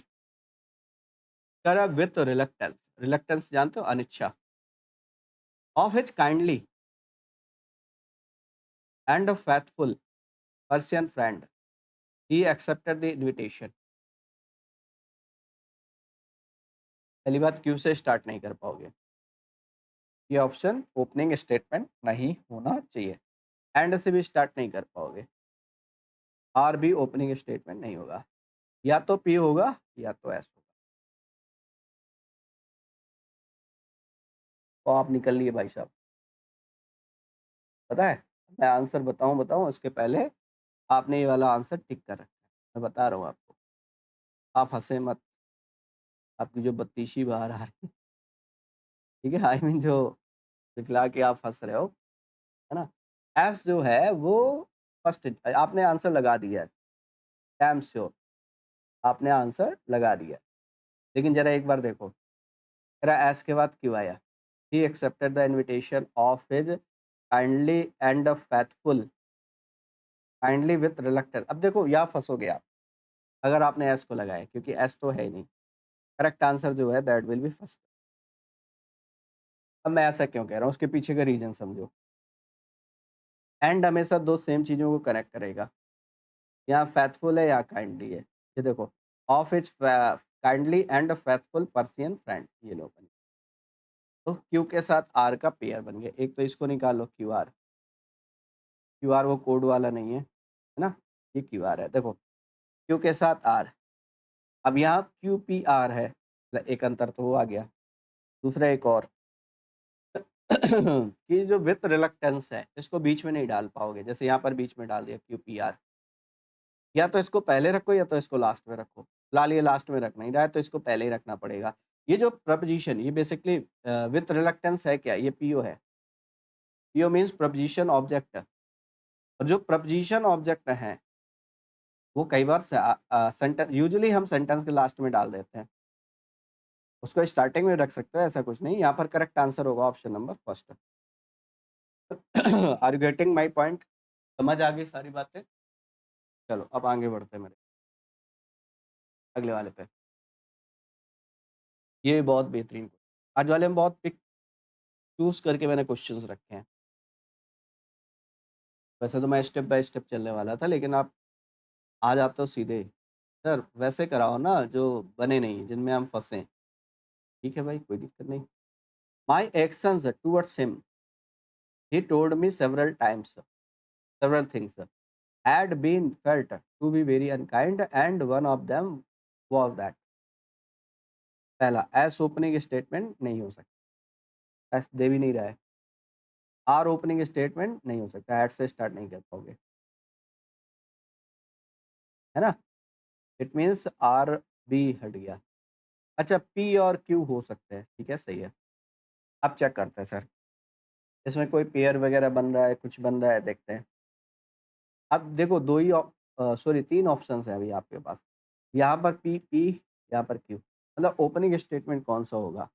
कह रहा है विथ रिलक्टेंस, रिलक्टेंस जानते हो, अनिच्छा, of his kindly and faithful Persian friend he accepted the invitation. पहली बात, क्यू से स्टार्ट नहीं कर पाओगे, ये ऑप्शन ओपनिंग स्टेटमेंट नहीं होना चाहिए। एंड से भी स्टार्ट नहीं कर पाओगे, आर भी ओपनिंग स्टेटमेंट नहीं होगा, या तो पी होगा या तो एस होगा। तो आप निकल लिए भाई साहब। पता है, मैं आंसर बताऊं उसके पहले आपने ये वाला आंसर टिक कर रखा है। मैं बता रहा हूँ आपको, आप हंसे मत, आपकी जो बत्तीशी बाहर आ रही है, ठीक है, आई मीन जो दिखला के आप हंस रहे हो, है ना? एस जो है वो फर्स्ट, आपने आंसर लगा दिया है, आई एम श्योर आपने आंसर लगा दिया। लेकिन जरा एक बार देखो, तेरा एस के बाद क्यों आया? He accepted the invitation of his kindly and faithful, kindly with reluctance. अब देखो यहाँ फंसोगे आप अगर आपने एस को लगाया, क्योंकि एस तो है ही नहीं। करेक्ट आंसर जो है दैट विल बी फर्स्ट। अब मैं ऐसा क्यों कह रहा हूँ, उसके पीछे का रीजन समझो। एंड हमेशा दो सेम चीज़ों को कनेक्ट करेगा, यहाँ फेथफुल है या काइंडली है। ये देखो, of is kindly and faithful Persian friend, ये लो बन। तो क्यू के साथ आर का पेयर बन गया। एक तो इसको निकालो, क्यू आर, क्यू आर वो कोड वाला नहीं है ना, ये क्यू आर है। देखो क्यू के साथ आर, अब यहाँ क्यू पी आर है, एक अंतर तो वो आ गया। दूसरा एक और कि जो विथ रिलक्टेंस है इसको बीच में नहीं डाल पाओगे, जैसे यहाँ पर बीच में डाल दिया क्यू पी आर। या तो इसको पहले रखो या तो इसको लास्ट में रखो। फिलहाल ये लास्ट में रख नहीं रहा है तो इसको पहले ही रखना पड़ेगा। ये जो प्रपोजिशन, ये बेसिकली विथ रिलक्टेंस है क्या? ये पीओ है। पीओ मीन्स प्रपोजिशन ऑब्जेक्ट, और जो प्रपोजिशन ऑब्जेक्ट है वो कई बार सेंटेंस, यूजुअली हम सेंटेंस के लास्ट में डाल देते हैं, उसको स्टार्टिंग में रख सकते हो, ऐसा कुछ नहीं। यहाँ पर करेक्ट आंसर होगा option number first. Are you getting my point? समझ आ गई सारी बातें? चलो अब आगे बढ़ते हैं मेरे अगले वाले पे। ये भी बहुत बेहतरीन, आज वाले में बहुत पिक चूज करके मैंने क्वेश्चंस रखे हैं। वैसे तो मैं स्टेप बाय स्टेप चलने वाला था, लेकिन आप आ जाते हो सीधे। सर वैसे कराओ ना जो बने नहीं, जिनमें हम फंसे। ठीक है भाई, कोई दिक्कत नहीं। My actions towards him, he told me several things had been felt to be very unkind, and one of them was that। पहला, एस ओपनिंग स्टेटमेंट नहीं हो सकता, एस दे भी नहीं रहा है। आर ओपनिंग स्टेटमेंट नहीं हो सकता, एट से स्टार्ट नहीं कर पाओगे, है ना। इट मीन्स आर बी हट गया। अच्छा, पी और क्यू हो सकते हैं, ठीक है, सही है। अब चेक करते हैं सर, इसमें कोई पेयर वगैरह बन रहा है, कुछ बन रहा है, देखते हैं। अब देखो दो ही सॉरी 3 ऑप्शंस हैं अभी आपके पास। यहाँ पर पी, यहाँ पर क्यू। मतलब ओपनिंग स्टेटमेंट कौन-सा होगा?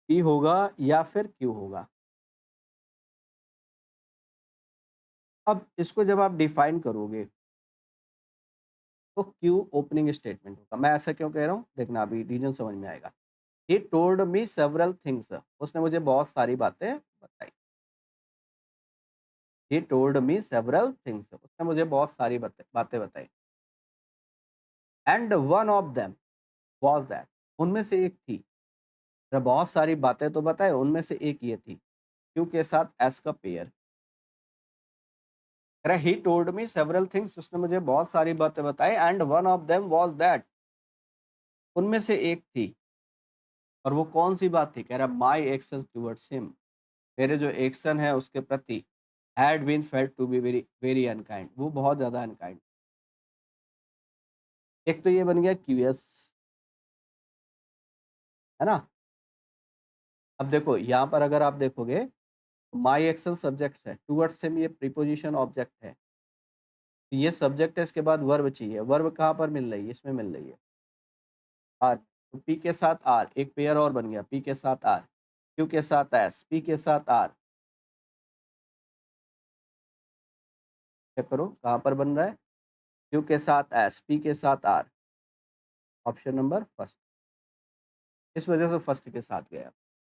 पी होगा या फिर क्यू होगा? अब इसको जब आप डिफाइन करोगे, तो क्यू ओपनिंग स्टेटमेंट होगा। मैं ऐसा क्यों कह रहा हूँ? देखना अभी रीज़न समझ में आएगा। He told me several things, उसने मुझे बहुत सारी बातें बताई। He told me several things, उसने मुझे बहुत सारी बातें बताई। And one of them was that, उनमें से एक थी। जब बहुत सारी बातें तो बताए, उनमें से एक ये थी। क्यू के साथ एस का पेयर। कह रहा he told me several things, उसने मुझे बहुत सारी बातें बताई, and one of them was that, उनमें से एक थी। और वो कौन-सी बात थी? कह रहा माय एक्शंस टुवर्ड्स हिम, मेरे जो एक्शन है उसके प्रति had been felt to be very very unkind, वो बहुत ज़्यादा अनकाइंड। एक तो ये बन गया क्यूएस, है ना? अब देखो यहाँ पर अगर आप देखोगे, माय एक्शन सब्जेक्ट है, टुवर्ड्स हिम ये प्रीपोजिशन ऑब्जेक्ट है। तो ये सब्जेक्ट है, इसके बाद वर्ब चाहिए। वर्ब कहाँ पर मिल रही है? इसमें मिल रही है, आर। तो पी के साथ आर, एक पेयर और बन गया, पी के साथ आर। क्यू के साथ एस, पी के साथ आर। चेक करो कहाँ पर बन रहा है? क्यू के साथ एस, पी के साथ आर। ऑप्शन नंबर फर्स्ट, इस वजह से फर्स्ट के साथ गया।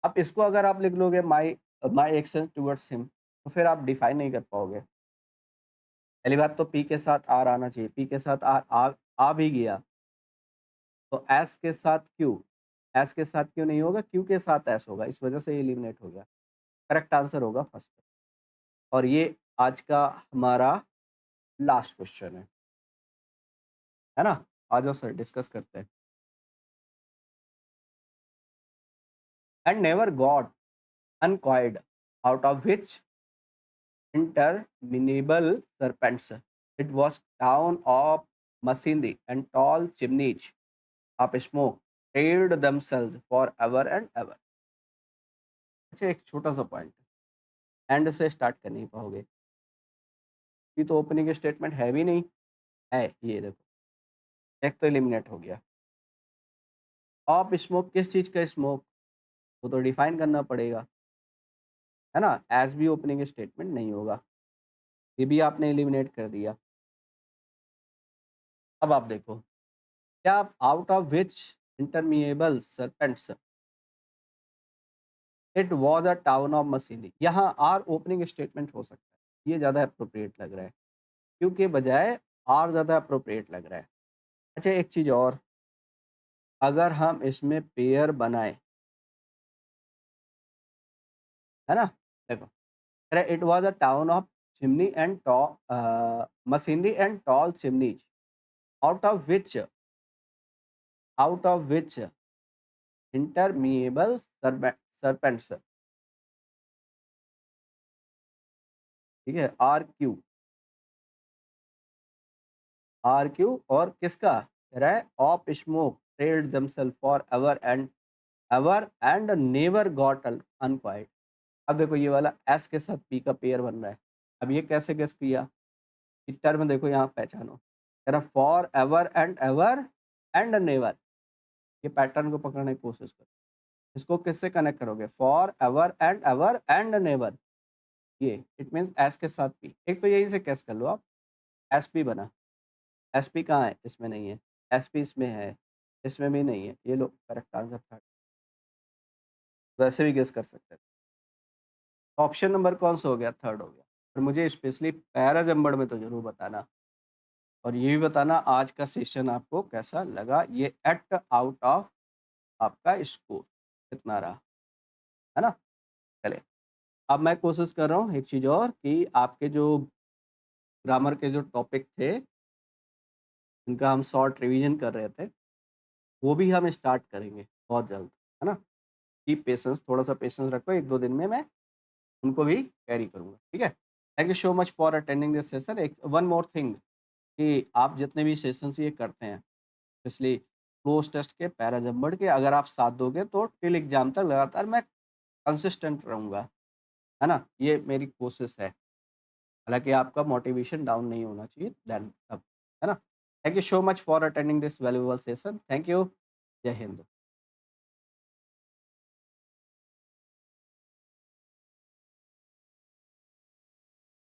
अब इसको अगर आप लिख लोगे माई माई एक्शन टुवर्ड्स हिम, तो फिर आप डिफाइन नहीं कर पाओगे। पहली बात तो पी के साथ आर आना चाहिए, पी के साथ आर आ भी गया, तो एस के साथ क्यू, एस के साथ क्यू नहीं होगा, क्यू के साथ एस होगा, इस वजह से एलिमिनेट हो गया। करेक्ट आंसर होगा फर्स्ट। और ये आज का हमारा लास्ट क्वेश्चन है ना? आ जाओ सर डिस्कस करते हैं। And never got uncoiled, out of which interminable serpents. It was town of machinery and tall chimneys of smoke trailed themselves for ever and ever। अच्छा, एक छोटा सा पॉइंट, एंड से स्टार्ट कर नहीं पाओगे, ये तो ओपनिंग स्टेटमेंट है भी नहीं। है, ये देखो, एक तो एलिमिनेट हो गया। ऑफ स्मोक, किस चीज़ का स्मोक? वो तो डिफाइन करना पड़ेगा, है ना। एज भी ओपनिंग स्टेटमेंट नहीं होगा, ये भी आपने एलिमिनेट कर दिया। अब आप देखो, क्या out of which interminable serpents it was a town of machinery, यहाँ आर ओपनिंग स्टेटमेंट हो सकता है, ये ज़्यादा अप्रोप्रिएट लग रहा है, क्योंकि बजाय आर ज़्यादा अप्रोप्रिएट लग रहा है। अच्छा, एक चीज़ और, अगर हम इसमें पेयर बनाए, है ना, देखो, अरे it was a town of chimney and machinery and tall chimneys out of which interminable serpents, ठीक है, आर क्यू और किसका कह रहा है? Of smoke trailed themselves for ever and never got uncoiled. अब देखो ये वाला एस के साथ पी का पेयर बन रहा है। अब ये कैसे गेस किया? टर्म देखो यहाँ पहचानो, कह रहा फॉर एवर एंड नेवर। ये पैटर्न को पकड़ने की कोशिश करो, इसको किससे कनेक्ट करोगे? फॉर एवर एंड नेवर, ये इट मीन्स एस के साथ पी। एक तो यही से कैस कर लो आप, एस पी बना। एस पी कहाँ है? इसमें नहीं है। एस पी इसमें है, इसमें भी नहीं है। ये लो करेक्ट आंसर था। वैसे भी गेस कर सकते थे। ऑप्शन नंबर कौन सा हो गया? थर्ड हो गया। और मुझे स्पेशली पैराजंबड़ में तो ज़रूर बताना, और ये भी बताना आज का सेशन आपको कैसा लगा, ये एक्ट आउट ऑफ आपका स्कोर कितना रहा, है ना? चलिए, अब मैं कोशिश कर रहा हूँ एक चीज़ और कि आपके जो ग्रामर के जो टॉपिक थे, इनका हम शॉर्ट रिवीजन कर रहे थे, वो भी हम स्टार्ट करेंगे बहुत जल्द, है ना? कीप पेशेंस, थोड़ा-सा पेशेंस रखो, 1-2 दिन में मैं उनको भी कैरी करूँगा, ठीक है? Thank you so much for attending this session. एक वन मोर थिंग कि आप जितने भी सेशंस ये करते हैं, इसलिए क्लोज़ टेस्ट के, पैराजंबड़ के, अगर आप साथ दोगे तो टिल एग्ज़ाम तक लगातार मैं कंसिस्टेंट रहूँगा, है ना? ये मेरी कोशिश है। हालाँकि आपका मोटिवेशन डाउन नहीं होना चाहिए देन तब, है ना? Thank you so much for attending this valuable session. Thank you. जय हिंद।